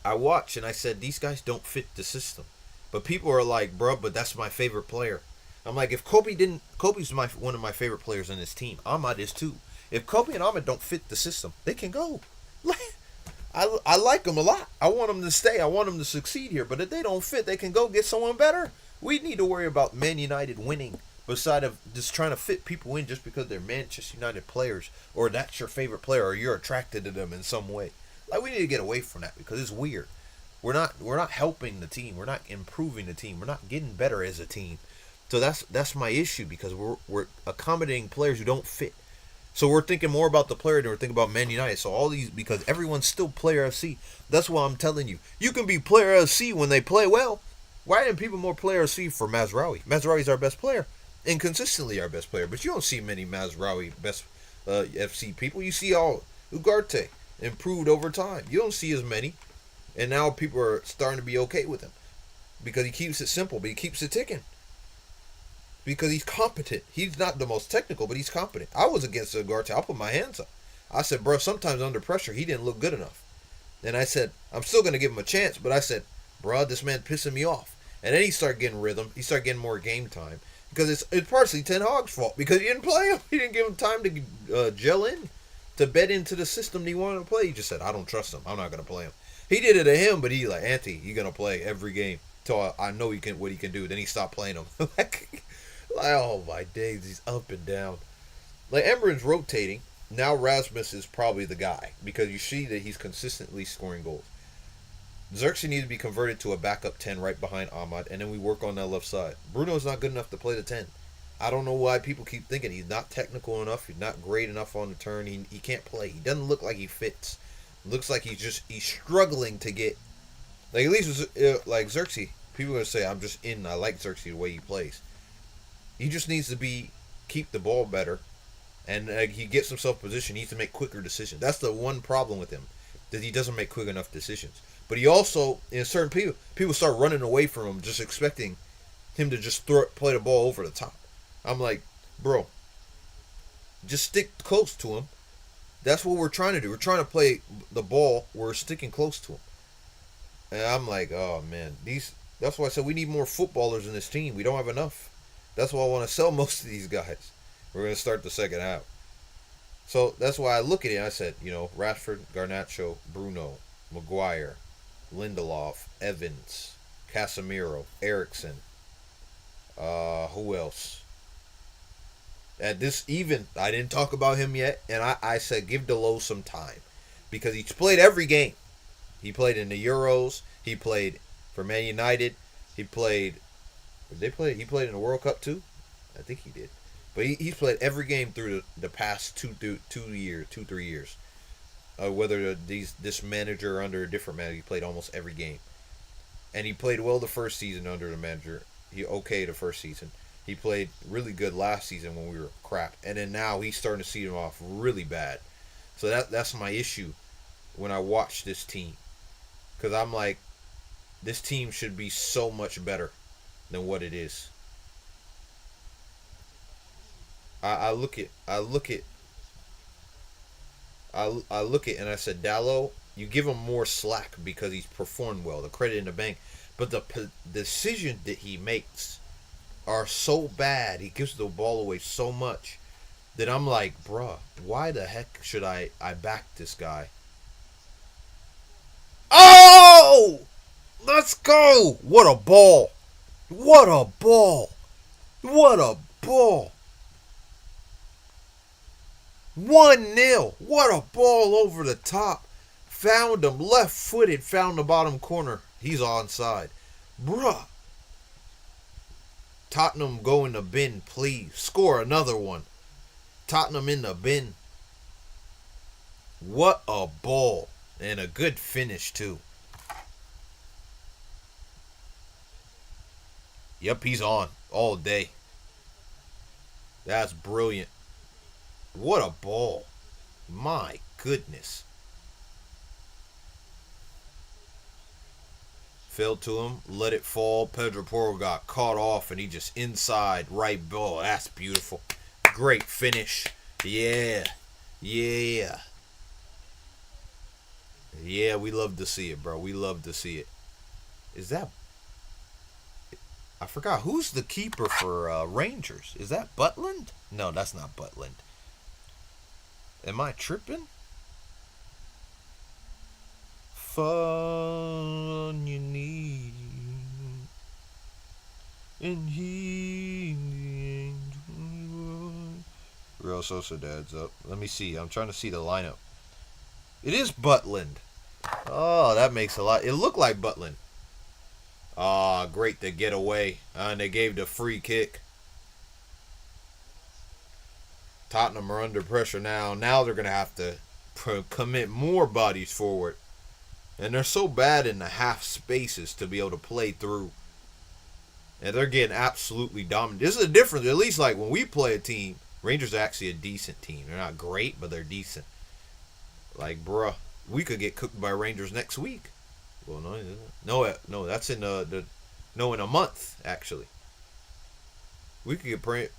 S1: I watched and I said, these guys don't fit the system. But people are like, bro, but that's my favorite player. I'm like, if Kobe's one of my favorite players in this team. Ahmad is too. If Kobe and Ahmad don't fit the system, they can go. I like them a lot. I want them to stay. I want them to succeed here. But if they don't fit, they can go get someone better. We need to worry about Man United winning, beside of just trying to fit people in just because they're Manchester United players, or that's your favorite player, or you're attracted to them in some way. Like, we need to get away from that because it's weird. We're not helping the team. We're not improving the team. We're not getting better as a team. So that's my issue, because we're accommodating players who don't fit. So we're thinking more about the player than we're thinking about Man United. So all these, because everyone's still Player FC. That's why I'm telling you. You can be Player FC when they play well. Why didn't people more Player FC for Mazraoui? Mazraoui's our best player. And consistently our best player. But you don't see many Mazraoui best FC people. You see all Ugarte improved over time. You don't see as many. And now people are starting to be okay with him. Because he keeps it simple, but he keeps it ticking. Because he's competent. He's not the most technical, but he's competent. I was against Ugarte. I'll put my hands up. I said, bro, sometimes under pressure, he didn't look good enough. And I said, I'm still going to give him a chance. But I said, bro, this man pissing me off. And then he started getting rhythm. He started getting more game time. Because it's partially Ten Hag's fault. Because he didn't play him. He didn't give him time to gel in. To bed into the system he wanted to play. He just said, I don't trust him. I'm not going to play him. He did it to him, but he like, Auntie, you're going to play every game. Till I know what he can do. Then he stopped playing him. like, oh my days, he's up and down. Like, Emren's rotating. Now Rasmus is probably the guy. Because you see that he's consistently scoring goals. Xerxes needs to be converted to a backup 10 right behind Ahmad. And then we work on that left side. Bruno's not good enough to play the 10. I don't know why people keep thinking he's not technical enough. He's not great enough on the turn. He can't play. He doesn't look like he fits. Looks like he's struggling to get. Like, at least like Xerxes. People are going to say, I like Xerxes the way he plays. He just needs to keep the ball better. And he gets himself in position. He needs to make quicker decisions. That's the one problem with him. That he doesn't make quick enough decisions. But he also, in certain people start running away from him, just expecting him to just play the ball over the top. I'm like, bro, just stick close to him. That's what we're trying to do. We're trying to play the ball. We're sticking close to him. And I'm like, oh, man. That's why I said we need more footballers in this team. We don't have enough. That's why I want to sell most of these guys. We're going to start the second half. So that's why I look at it and I said, Rashford, Garnacho, Bruno, Maguire, Lindelof, Evans, Casemiro, Eriksson. Who else? At this even, I didn't talk about him yet, and I said give Delo some time. Because he's played every game. He played in the Euros. He played for Man United. He played in the World Cup too? I think he did. But he's played every game through the past 3 years. Whether this manager or under a different manager, he played almost every game. And he played well the first season under the manager. He okay the first season. He played really good last season when we were crap. And then now he's starting to see him off really bad. So that's my issue when I watch this team. Because I'm like, this team should be so much better than what it is. I look at and I said, Dallo, you give him more slack because he's performed well. The credit in the bank, but the decision that he makes are so bad. He gives the ball away so much that I'm like, bruh, why the heck should I back this guy? Oh, let's go! What a ball! What a ball! What a ball! 1-0. What a ball over the top. Found him left footed, found the bottom corner. He's onside. Bruh. Tottenham go in the bin, please. Score another one. Tottenham in the bin. What a ball. And a good finish, too. Yep, he's on all day. That's brilliant. What a ball. My goodness. Fell to him, let it fall. Pedro Porro got caught off and he just inside right ball. That's beautiful. Great finish. Yeah. Yeah. Yeah, we love to see it, bro. We love to see it. Is that... I forgot. Who's the keeper for Rangers? Is that Butland? No, that's not Butland. Am I tripping? Fun you need. And he... Real Sociedad's up. Let me see. I'm trying to see the lineup. It is Butland. Oh, that makes a lot. It looked like Butland. Ah, great to get away. And they gave the free kick. Tottenham are under pressure now. Now they're going to have to commit more bodies forward. And they're so bad in the half spaces to be able to play through. And they're getting absolutely dominant. This is a difference. At least like when we play a team, Rangers are actually a decent team. They're not great, but they're decent. Like, bruh, we could get cooked by Rangers next week. Well, no, that's in in a month actually. We could get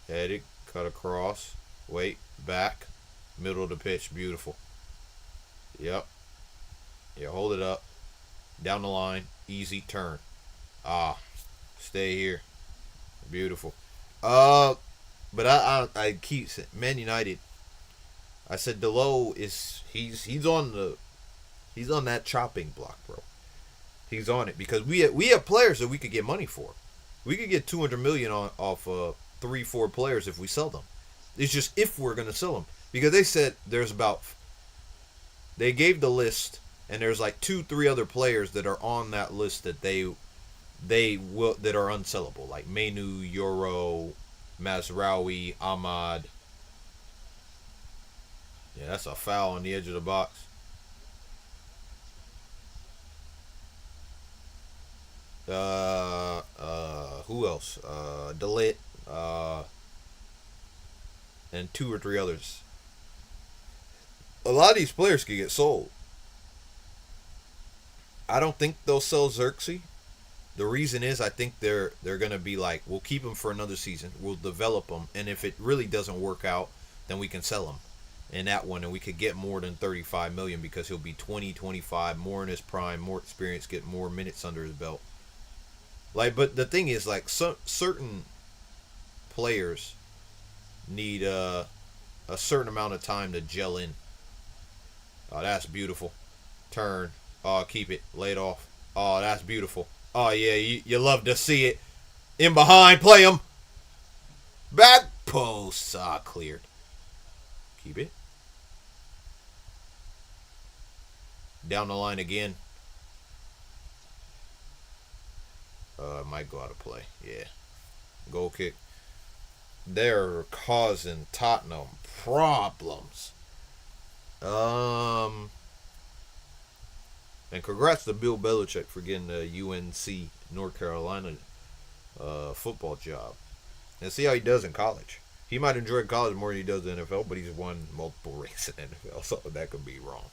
S1: headed, cut across, wait, back, middle of the pitch, beautiful. Yep. Yeah, hold it up, down the line, easy turn. Stay here, beautiful. But I keep saying, Man United. I said Delo he's on that chopping block, bro. He's on it because we have players that we could get money for. We could get 200 million off 3-4 players if we sell them. It's just if we're gonna sell them because they said they gave the list and there's like 2-3 other players that are on that list that that are unsellable, like Menu, Euro, Mazraoui, Ahmad. Yeah, that's a foul on the edge of the box. Who else? Delit, and 2 or 3 others. A lot of these players could get sold. I don't think they'll sell Xerxes. The reason is I think they're gonna be like, we'll keep him for another season, we'll develop him, and if it really doesn't work out, then we can sell him in that one, and we could get more than 35 million because he'll be 20, 25, more in his prime, more experience, get more minutes under his belt. Like, but the thing is, like, certain players need a certain amount of time to gel in. Oh, that's beautiful. Turn. Oh, keep it. Lay it off. Oh, that's beautiful. Oh, yeah, you love to see it. In behind, play him. Back post. Cleared. Keep it. Down the line again. Might go out of play. Yeah. Goal kick. They're causing Tottenham problems. And congrats to Bill Belichick for getting the UNC North Carolina football job. And see how he does in college. He might enjoy college more than he does the NFL, but he's won multiple rings in the NFL, so that could be wrong.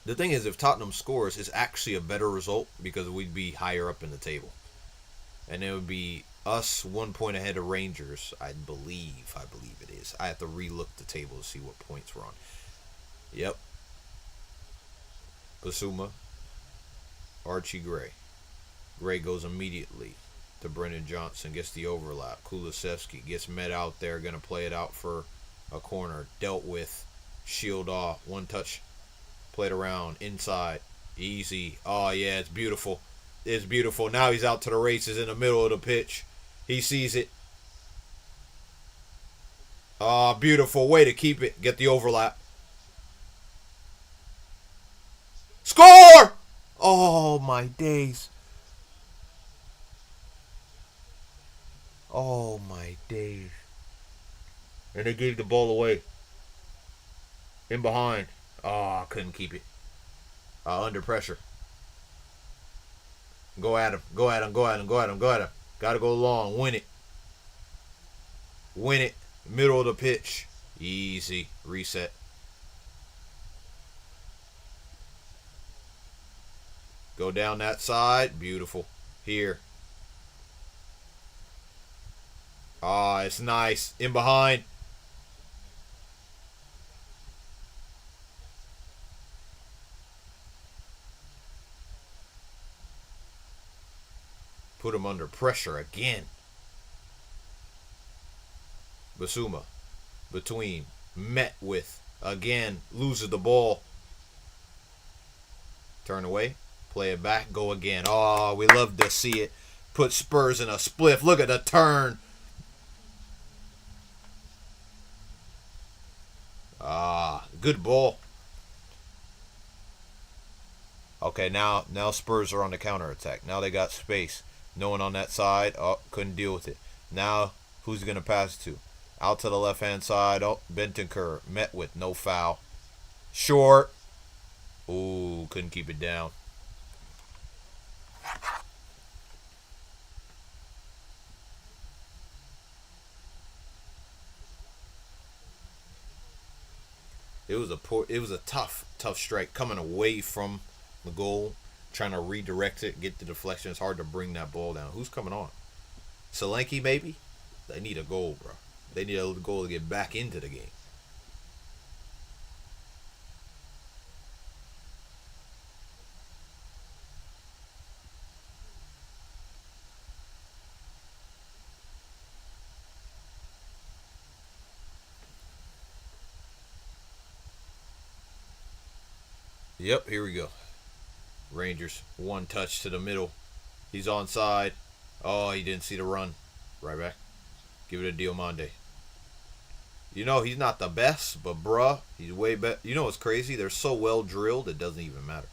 S1: The thing is, if Tottenham scores, it's actually a better result because we'd be higher up in the table. and it would be us 1 point ahead of Rangers. I believe it is. I have to relook the table to see what points we're on. Yep. Basuma, Archie Gray. Gray goes immediately to Brennan Johnson, gets the overlap. Kulusevski gets met out there, gonna play it out for a corner. Dealt with, shield off, one touch, played around, inside, easy. Oh yeah, it's beautiful. It's beautiful. Now he's out to the races in the middle of the pitch. He sees it. Oh, beautiful. Way to keep it. Get the overlap. Score! Oh, my days. Oh, my days. And they gave the ball away. In behind. Oh, couldn't keep it. Under pressure. Go at him. Go at him. Go at him. Go at him. Go at him. Gotta go long. Win it. Win it. Middle of the pitch. Easy. Reset. Go down that side. Beautiful. Here. Ah, it's nice. In behind. Put him under pressure again. Basuma. Between. Met with. Again. Loses the ball. Turn away. Play it back. Go again. Oh, we love to see it. Put Spurs in a spliff. Look at the turn. Good ball. Okay, now Spurs are on the counter attack. Now they got space. No one on that side. Oh, couldn't deal with it. Now, who's going to pass to? Out to the left-hand side. Oh, Bentancur. Met with. No foul. Short. Ooh, couldn't keep it down. It was a tough strike coming away from the goal, trying to redirect it, get the deflection. It's hard to bring that ball down. Who's coming on? Solanke, maybe? They need a goal, bro. They need a goal to get back into the game. Yep, here we go. Rangers, one touch to the middle. He's onside. Oh, he didn't see the run. Right back. Give it to Diomande. You know, he's not the best, but bruh, he's way better. You know what's crazy? They're so well drilled, it doesn't even matter.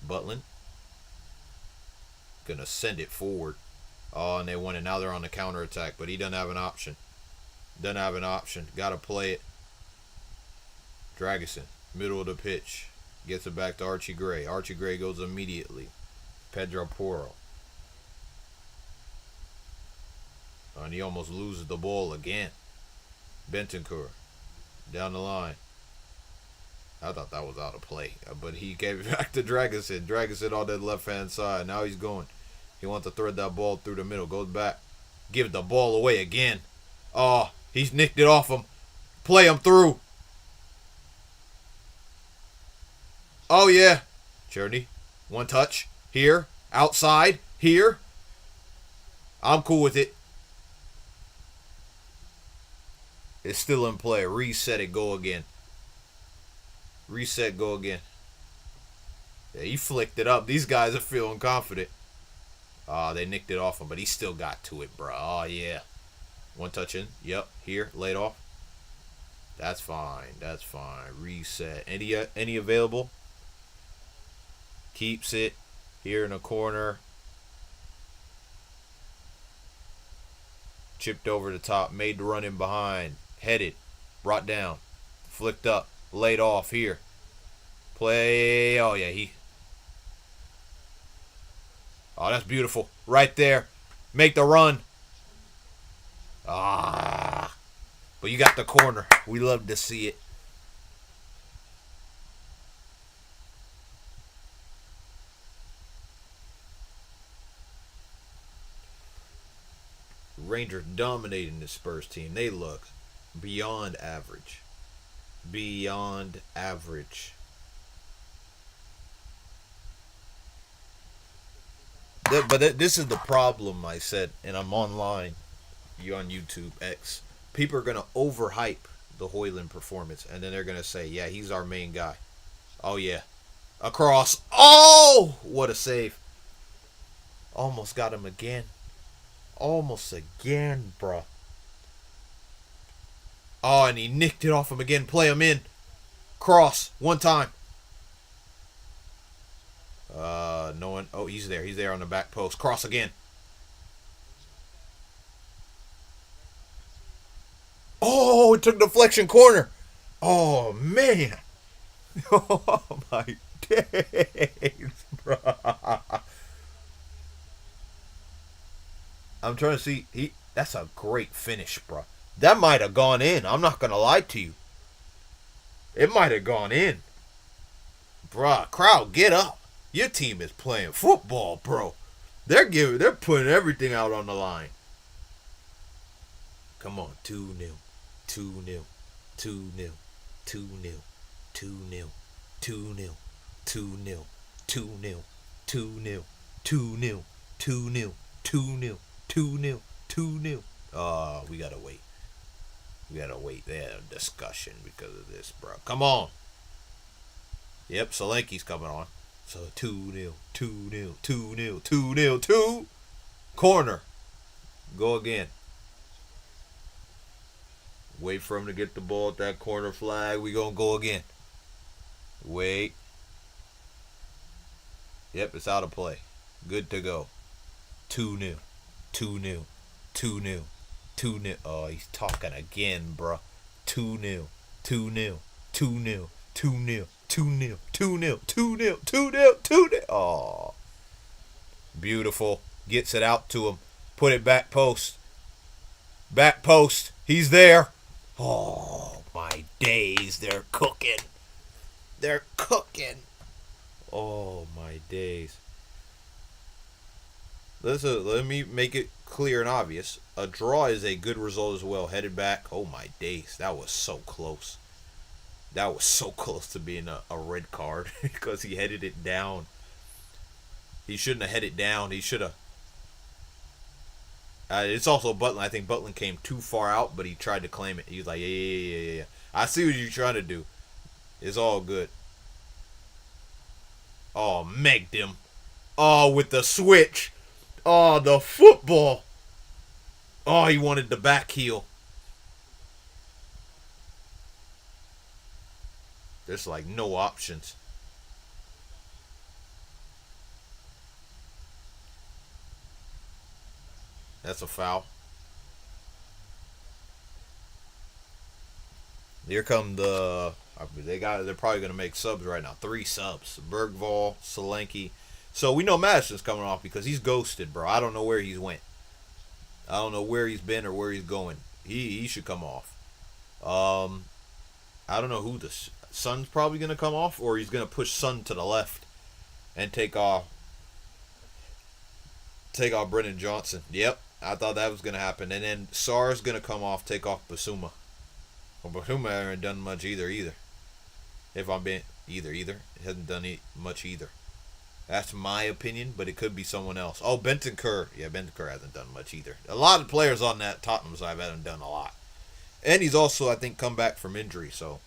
S1: Butland. Gonna send it forward. Oh, and they won it. Now they're on the counter attack, but he doesn't have an option. Doesn't have an option. Gotta play it. Dragusin, middle of the pitch. Gets it back to Archie Gray. Archie Gray goes immediately. Pedro Porro. And he almost loses the ball again. Bentancur. Down the line. I thought that was out of play. But he gave it back to Dragusin. Dragusin on that left-hand side. Now he's going. He wants to thread that ball through the middle. Goes back. Give the ball away again. Oh, he's nicked it off him. Play him through. Oh, yeah. Journey. One touch. Here. Outside. Here. I'm cool with it. It's still in play. Reset it. Go again. Reset. Go again. Yeah, he flicked it up. These guys are feeling confident. They nicked it off him, but he still got to it, bro. Oh, yeah. One touch in. Yep. Here. Laid off. That's fine. That's fine. Reset. Any available? Keeps it here in the corner. Chipped over the top. Made the run in behind. Headed. Brought down. Flicked up. Laid off here. Play. Oh, yeah. Oh, that's beautiful. Right there. Make the run. But you got the corner. We love to see it. Rangers dominating the Spurs team. They look beyond average. Beyond average. But this is the problem, I said, and I'm online. You on YouTube X. People are gonna overhype the Hoyland performance, and then they're gonna say, "Yeah, he's our main guy." Oh yeah, across. Oh, what a save! Almost got him again. Almost again, bruh. Oh, and he nicked it off him again. Play him in. Cross one time. No one. Oh, he's there. He's there on the back post. Cross again. Oh, it took deflection corner. Oh man. Oh my days, bro. I'm trying to see. That's a great finish, bro. That might have gone in. I'm not gonna lie to you. It might have gone in, bruh. Crowd, get up. Your team is playing football, bro. They're putting everything out on the line. Come on, 2-0, 2-0, 2-0, 2-0, 2-0, 2-0, 2-0, 2-0, 2-0, 2-0, 2-0, 2-0, 2-0, 2-0. Oh, we gotta wait. We gotta wait. They had a discussion because of this, bro. Come on. Yep, Solanke's coming on. So 2-0, 2-0, 2-0, 2-0, 2. Corner. Go again. Wait for him to get the ball at that corner flag. We gonna go again. Wait. Yep, it's out of play. Good to go. 2-0, 2-0, 2-0, 2-0. Oh, he's talking again, bruh. 2-0, 2-0, 2-0, 2-0, 2-0, 2-0, 2-0, 2-0, 2-0. Oh, beautiful. Gets it out to him. Put it back post. Back post. He's there. Oh, my days. They're cooking. They're cooking. Oh, my days. Let me make it clear and obvious. A draw is a good result as well. Headed back. Oh, my days. That was so close. That was so close to being a red card because he headed it down. He shouldn't have headed down. He should have. It's also Butland. I think Butland came too far out, but he tried to claim it. He was like, yeah. I see what you're trying to do. It's all good. Oh, megged him. Oh, with the switch. Oh, the football. Oh, he wanted the back heel. There's like no options. That's a foul. Here come they're probably gonna make subs right now. 3 subs. Bergvall, Solanke. So we know Madison's coming off because he's ghosted, bro. I don't know where he's went. I don't know where he's been or where he's going. He should come off. I don't know who the Sun's probably gonna come off, or he's gonna push Sun to the left and take off Brennan Johnson. Yep, I thought that was gonna happen, and then Sar's gonna come off, take off Basuma. Well, Basuma hasn't done much either. If I'm being either, it hasn't done much either. That's my opinion, but it could be someone else. Oh, Bentancur. Yeah, Bentancur hasn't done much either. A lot of players on that Tottenham side haven't done a lot. And he's also, I think, come back from injury, so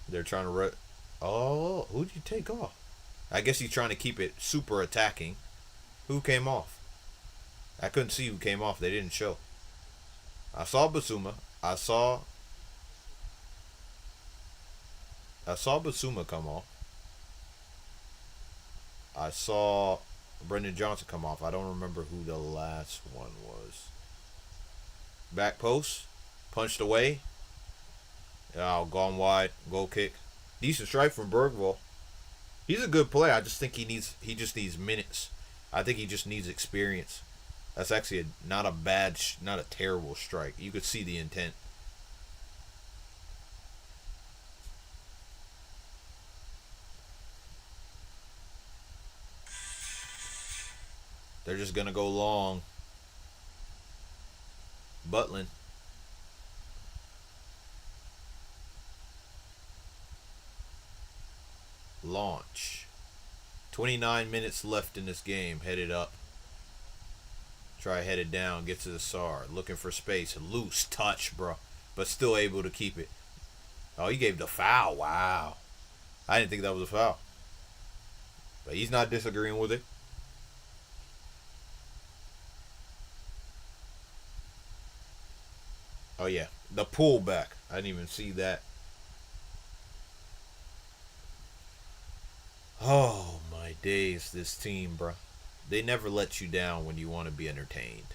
S1: they're trying to... Oh, who'd you take off? I guess he's trying to keep it super attacking. Who came off? I couldn't see who came off. They didn't show. I saw Basuma. I saw Basuma come off. I saw Brendan Johnson come off. I don't remember who the last one was. Back post. Punched away. Oh, gone wide. Goal kick. Decent strike from Bergvall. He's a good player. I just think he just needs minutes. I think he just needs experience. That's actually not a terrible strike. You could see the intent. They're just gonna go long. Butland. Launch. 29 minutes left in this game. Headed up. Try headed down. Get to the SAR. Looking for space. Loose touch, bro. But still able to keep it. Oh, he gave the foul. Wow. I didn't think that was a foul. But he's not disagreeing with it. Oh, yeah. The pullback. I didn't even see that. Oh, my days. This team, bro. They never let you down when you want to be entertained.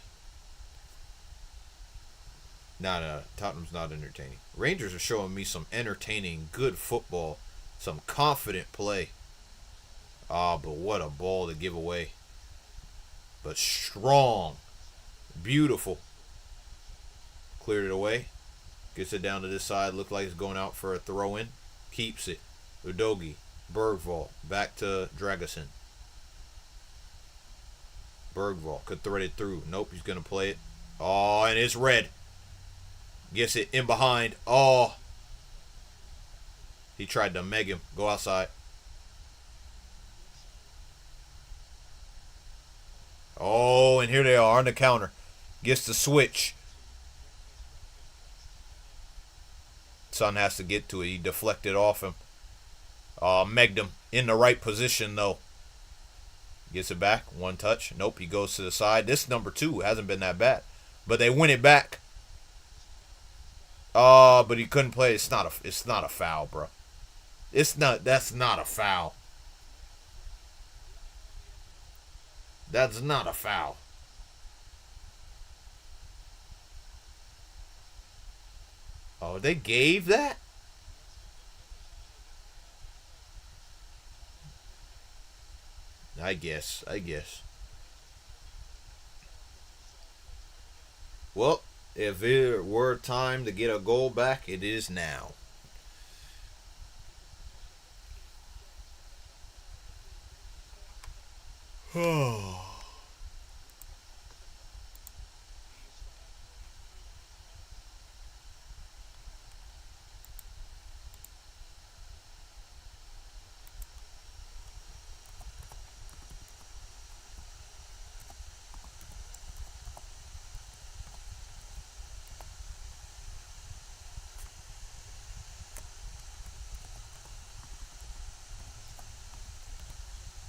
S1: Tottenham's not entertaining. Rangers are showing me some entertaining, good football. Some confident play. Ah, but what a ball to give away. But strong. Beautiful. Cleared it away. Gets it down to this side. Looked like it's going out for a throw-in. Keeps it. Udogie. Bergvall. Back to Dragusin. Bergvall could thread it through. Nope, he's going to play it. Oh, and it's red. Gets it in behind. Oh. He tried to meg him. Go outside. Oh, and here they are on the counter. Gets the switch. Son has to get to it. He deflected off him. Megged him. In the right position, though. Gets it back. One touch. Nope, he goes to the side. This number 2 hasn't been that bad. But they win it back. But he couldn't play. It's not a foul, bro. That's not a foul. That's not a foul. Oh, they gave that? I guess. Well, if it were time to get a goal back, it is now.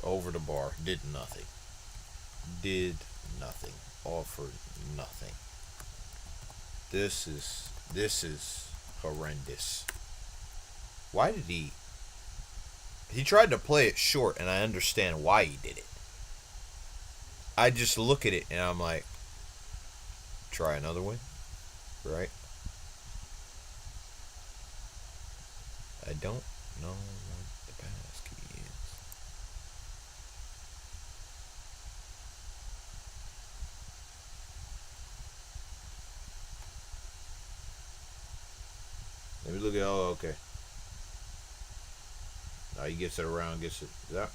S1: Over the bar. Did nothing. Offered nothing. This is horrendous. Why did he tried to play it short, and I understand why he did it. I just look at it and I'm like, try another one, right? I don't know what the pass key is. Let me look at. Oh, okay. Now he gets it around. Gets it. That.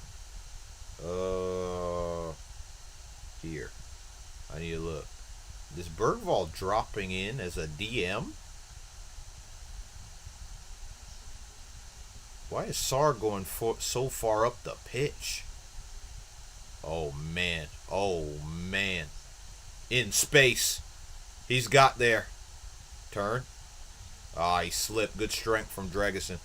S1: Here. I need to look. Is Bergvall dropping in as a DM? Why is Sar going so far up the pitch? Oh, man. In space. He's got there. Turn. He slipped. Good strength from Dragusin.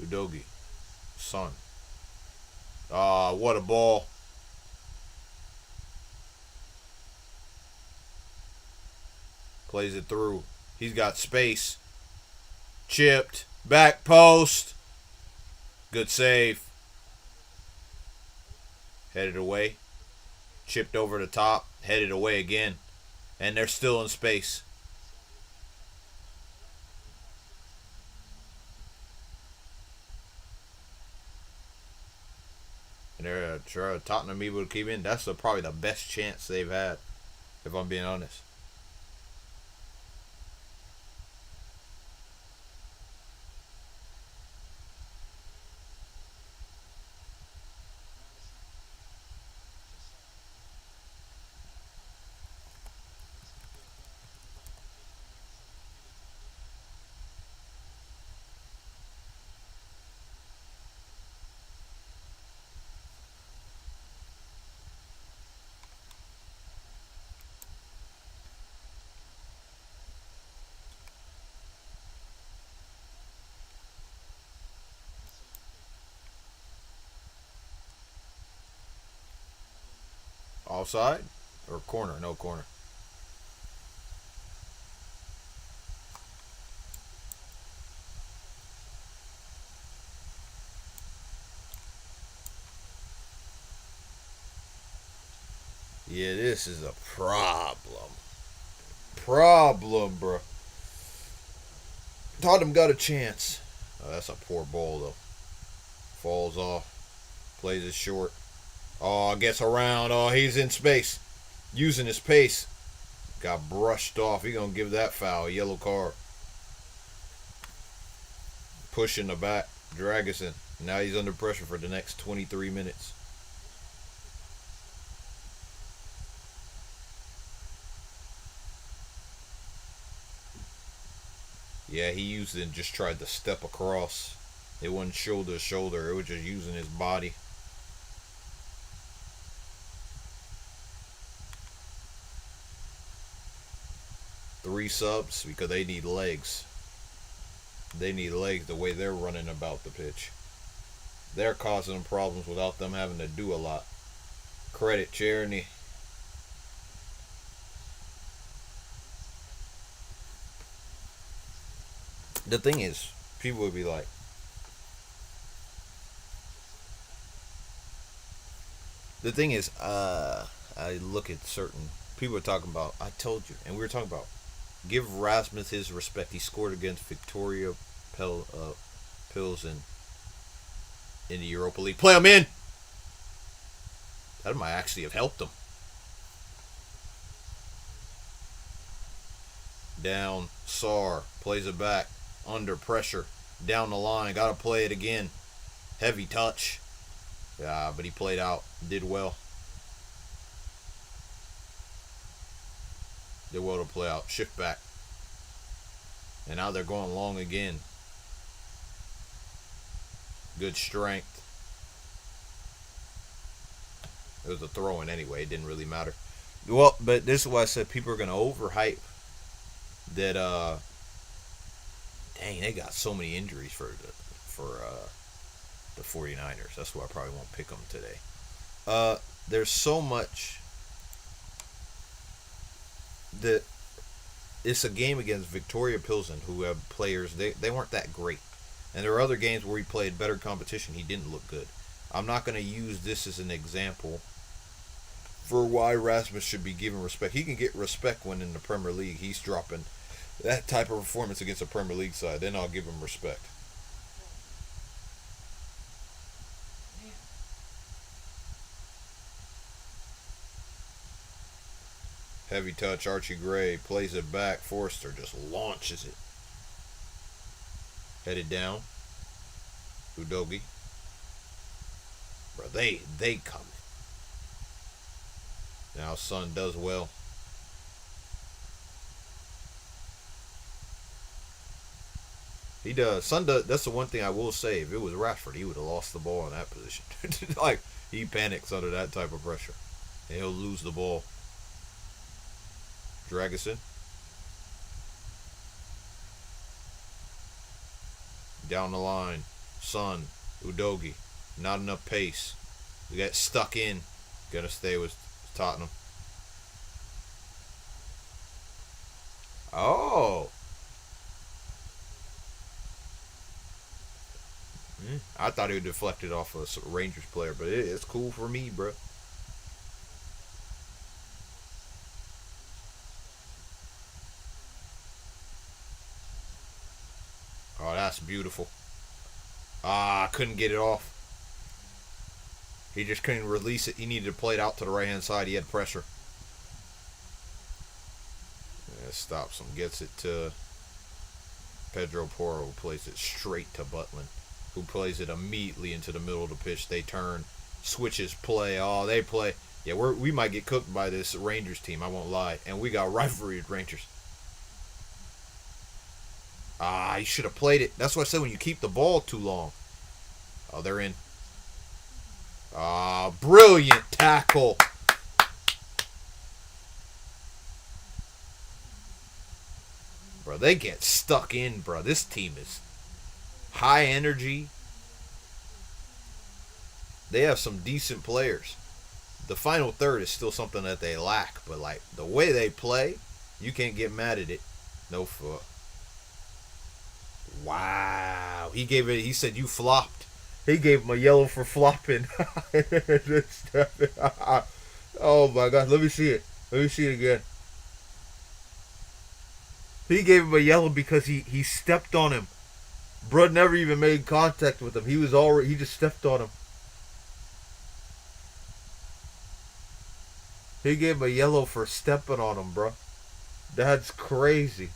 S1: Udogie. Son. What a ball. Plays it through. He's got space. Chipped. Back post. Good save. Headed away. Chipped over the top. Headed away again. And they're still in space. And they're Tottenham able to keep in. That's probably the best chance they've had. if I'm being honest. Offside or corner? No corner. Yeah, this is a problem. Problem, bro. Tottenham got a chance. Oh, that's a poor ball though. Falls off. Plays it short. Oh, gets around. Oh, he's in space. Using his pace. Got brushed off. He gonna give that foul. Yellow card. Pushing the back. Dragusin. Now he's under pressure for the next 23 minutes. Yeah, he used it and just tried to step across. It wasn't shoulder to shoulder. It was just using his body. Three subs because they need legs. They need legs the way they're running about the pitch. They're causing them problems without them having to do a lot. Credit Cherny. The thing is, people would be like, the thing is, I look at certain people are talking about. I told you, and we were talking about give Rasmus his respect. He scored against Victoria Pilsen in the Europa League. Play him in. That might actually have helped him. Down, Sar plays it back under pressure down the line. Got to play it again. Heavy touch. Yeah, but he played out. Did well. Did well to play out. Shift back. And now they're going long again. Good strength. It was a throw in anyway. It didn't really matter. Well, but this is why I said people are going to overhype that. Dang, they got so many injuries for the 49ers. That's why I probably won't pick them today. There's so much that it's a game against Victoria Pilsen, who have players they weren't that great, and there are other games where he played better competition. He didn't look good. I'm not going to use this as an example for why Rasmus should be given respect. He can get respect when in the Premier League he's dropping that type of performance against a Premier League side. Then I'll give him respect. Heavy touch, Archie Gray plays it back. Forster just launches it. Headed down. Udogi. Bro, they coming. Now Son does well. He does. Son does. That's the one thing I will say. If it was Rashford, he would have lost the ball in that position. Like, he panics under that type of pressure. And he'll lose the ball. Dragusin. Down the line. Son. Udogi. Not enough pace. We got stuck in. Gonna stay with Tottenham. Oh. I thought he would deflect it off a Rangers player, but it's cool for me, bro. Oh, that's beautiful. Ah, couldn't get it off. He just couldn't release it. He needed to play it out to the right hand side. He had pressure. That stops him. Gets it to Pedro Porro, who plays it straight to Butland, who plays it immediately into the middle of the pitch. They turn, switches play. Oh, they play. Yeah, we might get cooked by this Rangers team, I won't lie. And we got rivalry with Rangers. Ah, he should have played it. That's what I said when you keep the ball too long. Oh, they're in. Ah, brilliant tackle. Bro, they get stuck in, bro. This team is high energy. They have some decent players. The final third is still something that they lack, but like the way they play, you can't get mad at it. No fuck. Wow. He said you flopped. He gave him a yellow for flopping. Oh my god, let me see it. Let me see it again. He gave him a yellow because he stepped on him. Bruh never even made contact with him. He just stepped on him. He gave him a yellow for stepping on him, bro. That's crazy.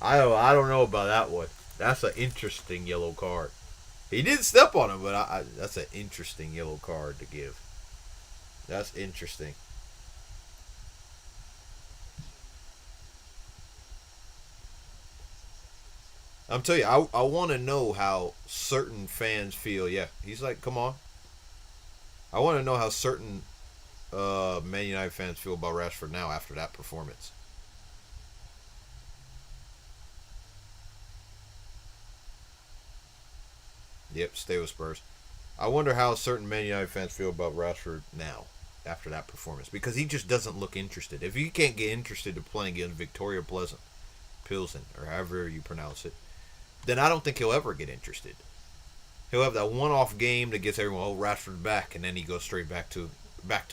S1: I don't know about that one. That's an interesting yellow card. He did step on him, but that's an interesting yellow card to give. That's interesting. I'm telling you, I want to know how certain fans feel. Yeah, he's like, come on. I want to know how certain Man United fans feel about Rashford now after that performance. Yep, stay with Spurs. I wonder how certain Man United fans feel about Rashford now after that performance because he just doesn't look interested. If he can't get interested in playing against Victoria Pleasant, Pilsen, or however you pronounce it, then I don't think he'll ever get interested. He'll have that one-off game that gets everyone, oh, Rashford back, and then he goes straight back to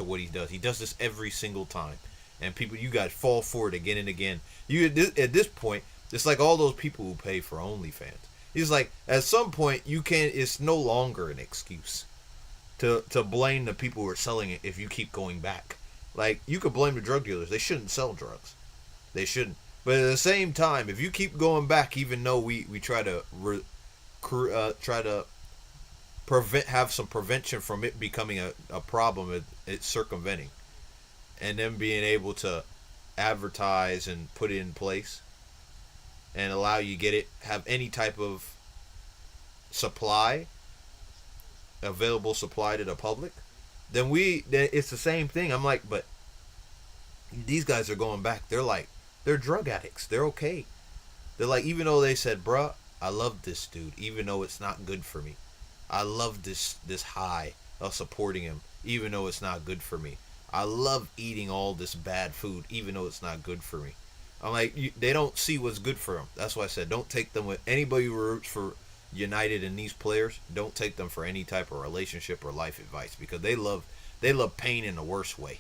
S1: what he does. He does this every single time, and people, you guys fall for it again and again. You at this point, it's like all those people who pay for OnlyFans. He's like, at some point, you can't. It's no longer an excuse to blame the people who are selling it if you keep going back. Like, you could blame the drug dealers. They shouldn't sell drugs. They shouldn't. But at the same time, if you keep going back, even though we try to have some prevention from it becoming a problem, it's circumventing, and then being able to advertise and put it in place and allow you get it, have any type of available supply to the public, then it's the same thing. I'm like, but these guys are going back. They're drug addicts. They're okay. They're like, even though they said, bruh, I love this dude, even though it's not good for me. I love this high of supporting him, even though it's not good for me. I love eating all this bad food, even though it's not good for me. I'm like, they don't see what's good for them. That's why I said, don't take them with anybody who roots for United and these players. Don't take them for any type of relationship or life advice because they love pain in the worst way.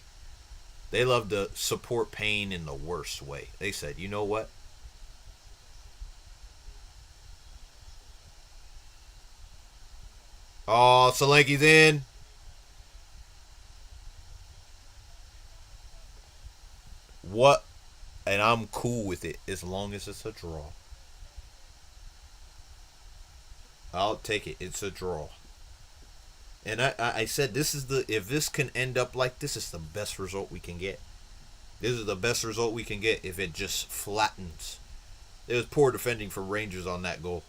S1: They love to support pain in the worst way. They said, you know what? Oh, Solanke's in. What? And I'm cool with it as long as it's a draw. I'll take it. It's a draw. And I said if this can end up like this, it's the best result we can get. This is the best result we can get if it just flattens. It was poor defending for Rangers on that goal.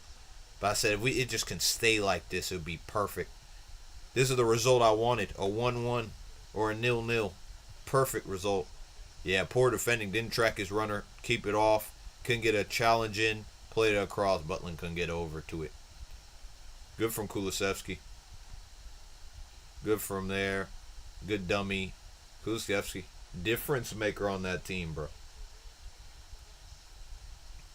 S1: But I said if it just can stay like this, it would be perfect. This is the result I wanted. A 1-1 or a 0-0. Perfect result. Yeah, poor defending. Didn't track his runner. Keep it off. Couldn't get a challenge in. Played it across. Butland couldn't get over to it. Good from Kulusevski. Good from there. Good dummy. Kulusevski. Difference maker on that team, bro.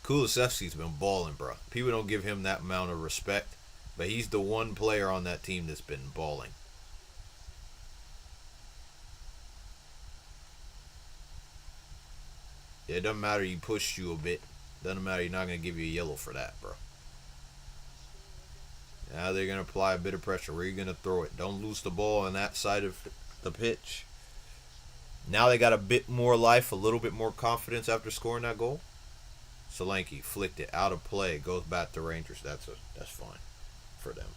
S1: Kulusevski's been balling, bro. People don't give him that amount of respect. But he's the one player on that team that's been balling. Yeah, it doesn't matter. He pushed you a bit. Doesn't matter. He's not going to give you a yellow for that, bro. Now they're going to apply a bit of pressure. Where are you going to throw it? Don't lose the ball on that side of the pitch. Now they got a bit more life, a little bit more confidence after scoring that goal. Solanke flicked it out of play, goes back to Rangers. That's fine for them.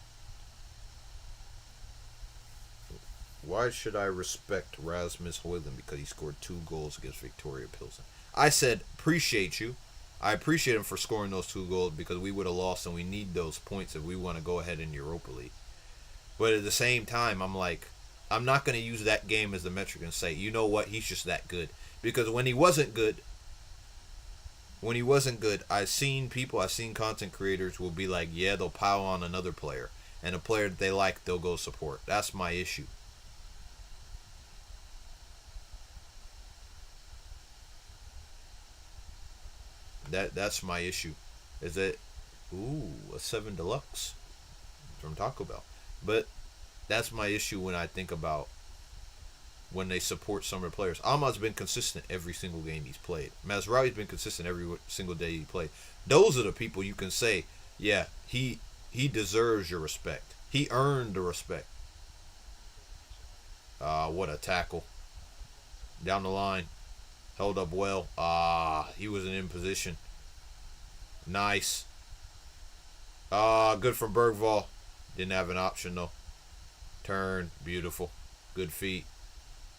S1: Why should I respect Rasmus Højlund because he scored 2 goals against Victoria Pilsen? I said appreciate you. I appreciate him for scoring those 2 goals because we would have lost and we need those points if we want to go ahead in Europa League. But at the same time, I'm like, I'm not going to use that game as the metric and say, you know what, he's just that good. Because when he wasn't good, I've seen content creators will be like, yeah, they'll pile on another player. And a player that they like, they'll go support. That's my issue. That's my issue. Is that, a 7 Deluxe from Taco Bell. But that's my issue when I think about when they support some of the players. Ahmad's been consistent every single game he's played. Mazraoui's been consistent every single day he played. Those are the people you can say, yeah, he deserves your respect. He earned the respect. What a tackle. Down the line. Held up well. He wasn't in position. Nice. Good from Bergvall. Didn't have an option though. Turn. Beautiful. Good feet.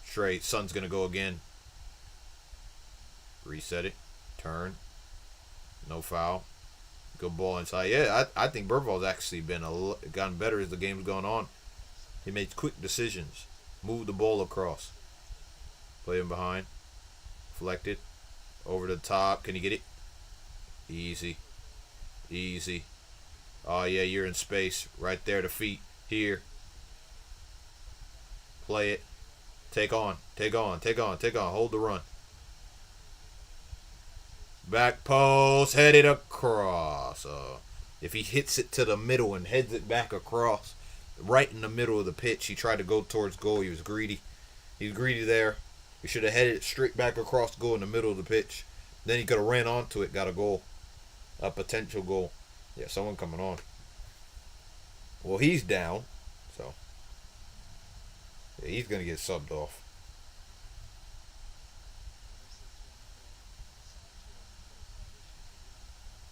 S1: Straight. Sun's going to go again. Reset it. Turn. No foul. Good ball inside. Yeah, I think Bergvall's actually gotten better as the game's gone on. He makes quick decisions. Move the ball across. Play him behind. Deflected. Over the top. Can you get it? Easy. Easy. Oh, yeah, you're in space. Right there, the feet. Here. Play it. Take on. Take on. Take on. Take on. Hold the run. Back post. Headed across. If he hits it to the middle and heads it back across, right in the middle of the pitch, he tried to go towards goal. He was greedy. He was greedy there. He should have headed it straight back across goal in the middle of the pitch. Then he could have ran onto it, got a goal. A potential goal. Yeah, someone coming on. Well, he's down. So, yeah, he's going to get subbed off.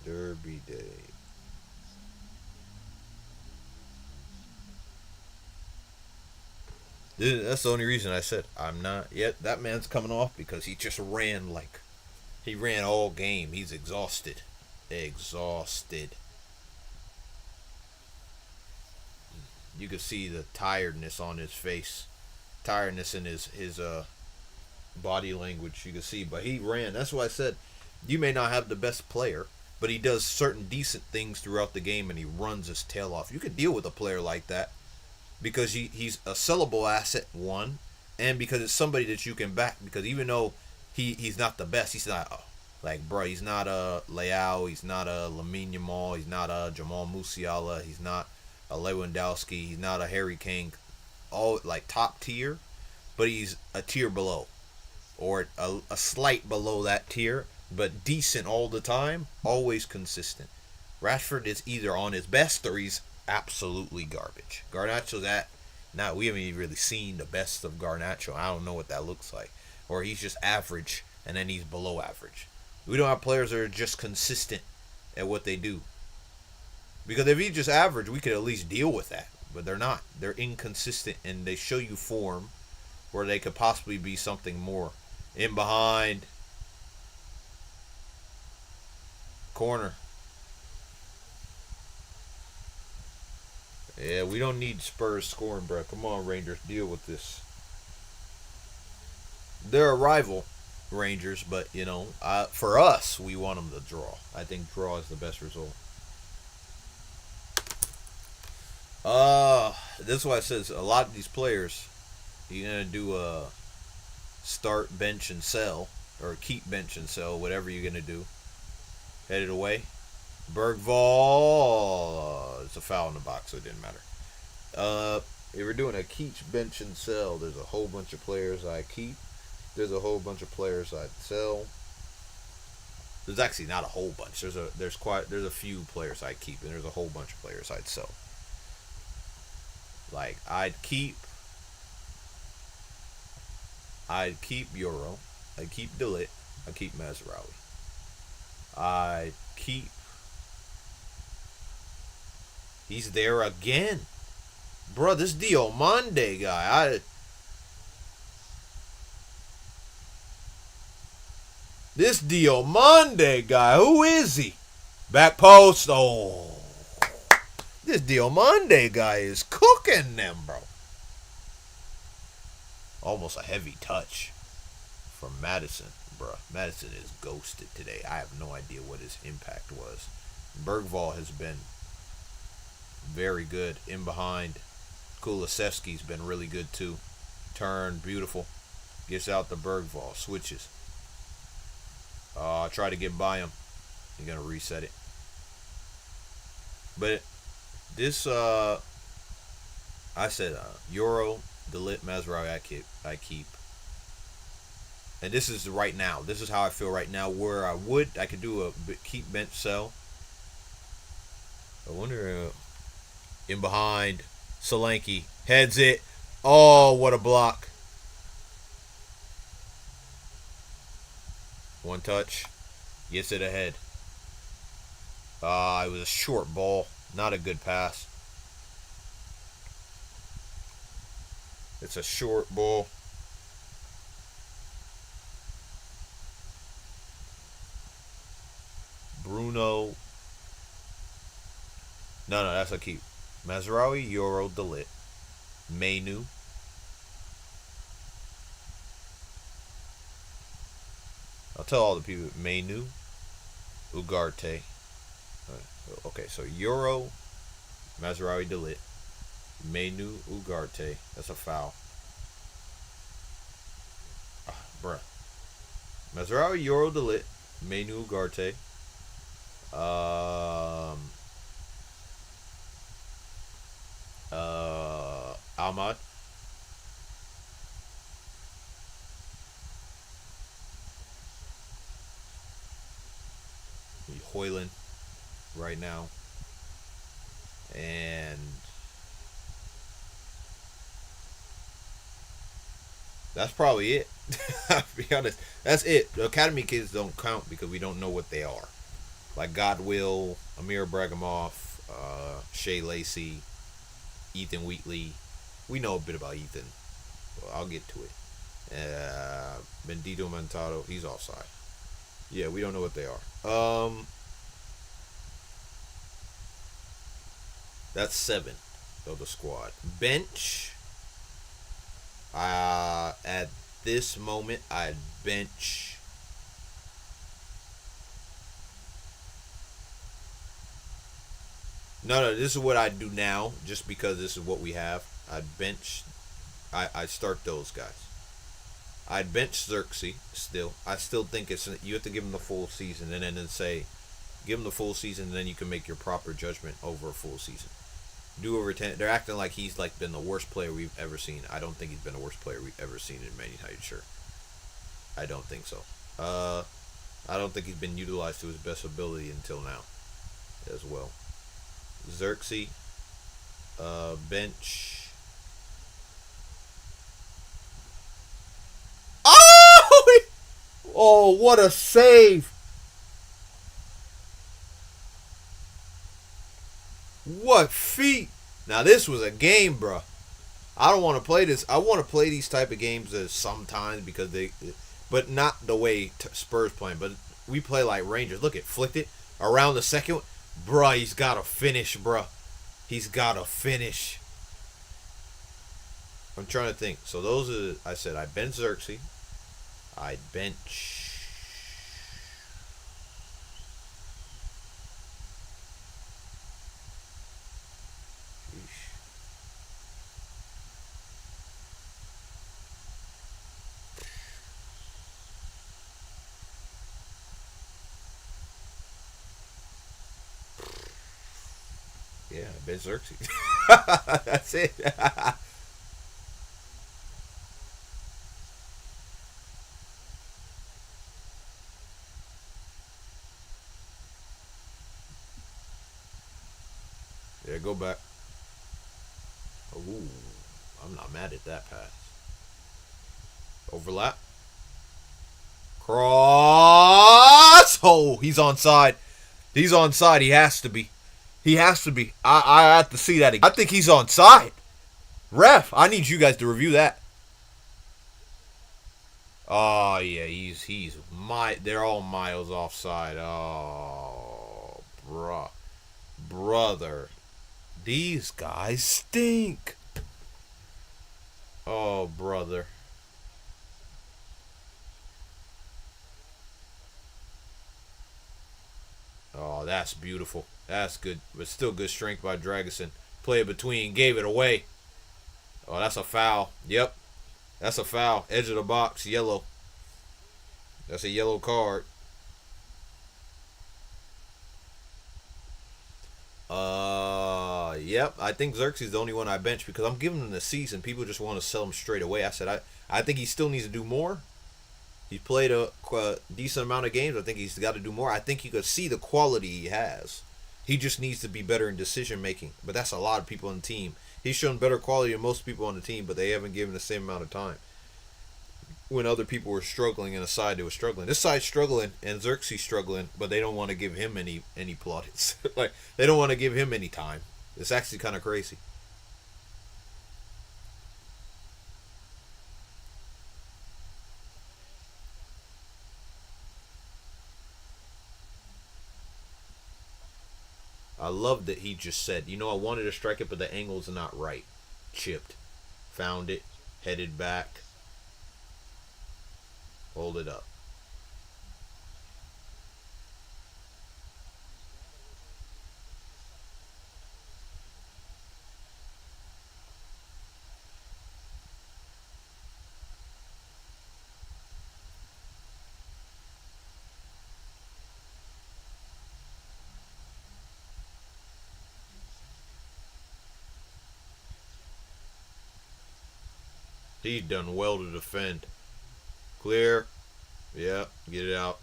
S1: Derby day. That's the only reason I said I'm not yet. That man's coming off because he just ran he ran all game. He's exhausted. Exhausted. You could see the tiredness on his face. Tiredness in his body language. You could see. But he ran. That's why I said you may not have the best player, but he does certain decent things throughout the game and he runs his tail off. You could deal with a player like that because he's a sellable asset, one, and because it's somebody that you can back. Because even though he's not the best, he's not he's not a Leao, he's not a Lamine Yamal, he's not a Jamal Musiala, he's not a Lewandowski, he's not a Harry Kane, all top tier, but he's a tier below, or a slight below that tier, but decent all the time, always consistent. Rashford is either on his best or he's absolutely garbage. Garnacho's we haven't even really seen the best of Garnacho. I don't know what that looks like. Or he's just average and then he's below average. We don't have players that are just consistent at what they do. Because if he's just average, we could at least deal with that. But they're not. They're inconsistent and they show you form where they could possibly be something more. In behind. Corner. Yeah, we don't need Spurs scoring, bro. Come on, Rangers, deal with this. They're a rival, Rangers, but, for us, we want them to draw. I think draw is the best result. That's why it says a lot of these players, you're going to do a start, bench, and sell, or keep, bench, and sell, whatever you're going to do. Headed away. Bergvall. It's a foul in the box, so it didn't matter. If we're doing a keep, bench, and sell, there's a whole bunch of players I keep. There's a whole bunch of players I'd sell. There's actually not a whole bunch. There's a few players I keep, and there's a whole bunch of players I'd sell. I'd keep Euro. I'd keep Delit. I'd keep Mazraoui. I'd keep. He's there again. Bro, this Diomande guy. This Diomande guy. Who is he? Back post. Oh. This Diomande guy is cooking them, bro. Almost a heavy touch from Madison, bro. Madison is ghosted today. I have no idea what his impact was. Bergvall has been very good in behind. Kulusevski's been really good too. Turn, beautiful. Gets out the Bergvall. Switches. Try to get by him. You're going to reset it. But this, I said Euro, Delit, Mazraoui, I keep. And this is right now. This is how I feel right now. Where I could do a keep, bench, sell. I wonder, in behind, Solanke heads it. Oh, what a block. One touch. Gets it ahead. It was a short ball. Not a good pass. It's a short ball. Bruno. No, that's a keep. Mazraoui, Euro, Delit. Mainu. I'll tell all the people. Mainu. Ugarte. Okay, so Euro, Mazraoui, Delit. Mainu, Ugarte. That's a foul. Bruh. Mazraoui, Euro, Delit. Mainu, Ugarte. Ahmad. Hoyland right now. And that's probably it. To be honest, that's it. The academy kids don't count because we don't know what they are. Like Godwill, Amir Bragimov, Shea Lacey, Ethan Wheatley. We know a bit about Ethan. Well, I'll get to it. Bendito Montado, he's offside. Yeah, we don't know what they are. That's 7 of the squad. Bench. At this moment, I'd bench. No, this is what I do now, just because this is what we have. I'd bench. I start those guys. I'd bench Xerxes still. I still think you have to give him the full season, and then say, give him the full season, and then you can make your proper judgment over a full season. Do over 10. They're acting like he's been the worst player we've ever seen. I don't think he's been the worst player we've ever seen in Man United shirt. I don't think so. I don't think he's been utilized to his best ability until now, as well. Xerxes, bench. Oh, what a save! What feet! Now this was a game, bro. I don't want to play this. I want to play these type of games sometimes because but not the way Spurs playing. But we play like Rangers. Look, it flicked it around the second. Bruh, he's got to finish, bruh. He's got to finish. I'm trying to think. So those are, I said, I bench Xerxes. I bench. Yeah, I bench Xerxes. That's it. Yeah, go back. Ooh, I'm not mad at that pass. Overlap. Cross. Oh, he's onside. He's onside. He has to be. He has to be. I have to see that again. I think he's onside. Ref, I need you guys to review that. Oh yeah, they're all miles offside. Oh, brother, these guys stink. Oh, brother. Oh, that's beautiful. That's good, but still good strength by Dragusin. Play it between, gave it away. Oh, that's a foul. Yep, that's a foul. Edge of the box, yellow. That's a yellow card. Yep. I think Xerxes is the only one I bench because I'm giving him the season. People just want to sell him straight away. I said I think he still needs to do more. He's played a decent amount of games. I think he's got to do more. I think you could see the quality he has. He just needs to be better in decision making. But that's a lot of people on the team. He's shown better quality than most people on the team, but they haven't given the same amount of time. When other people were struggling in a side that was struggling. This side's struggling and Xerxes struggling, but they don't want to give him any plaudits. Like they don't want to give him any time. It's actually kind of crazy. I love that he just said, I wanted to strike it, but the angle's not right. Chipped. Found it. Headed back. Hold it up. He's done well to defend. Clear. Yeah, get it out.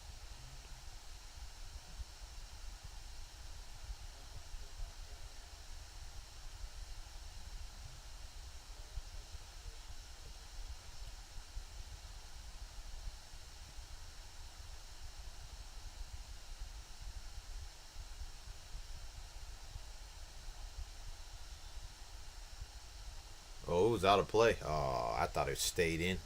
S1: Oh, it was out of play. Oh, I thought it stayed in.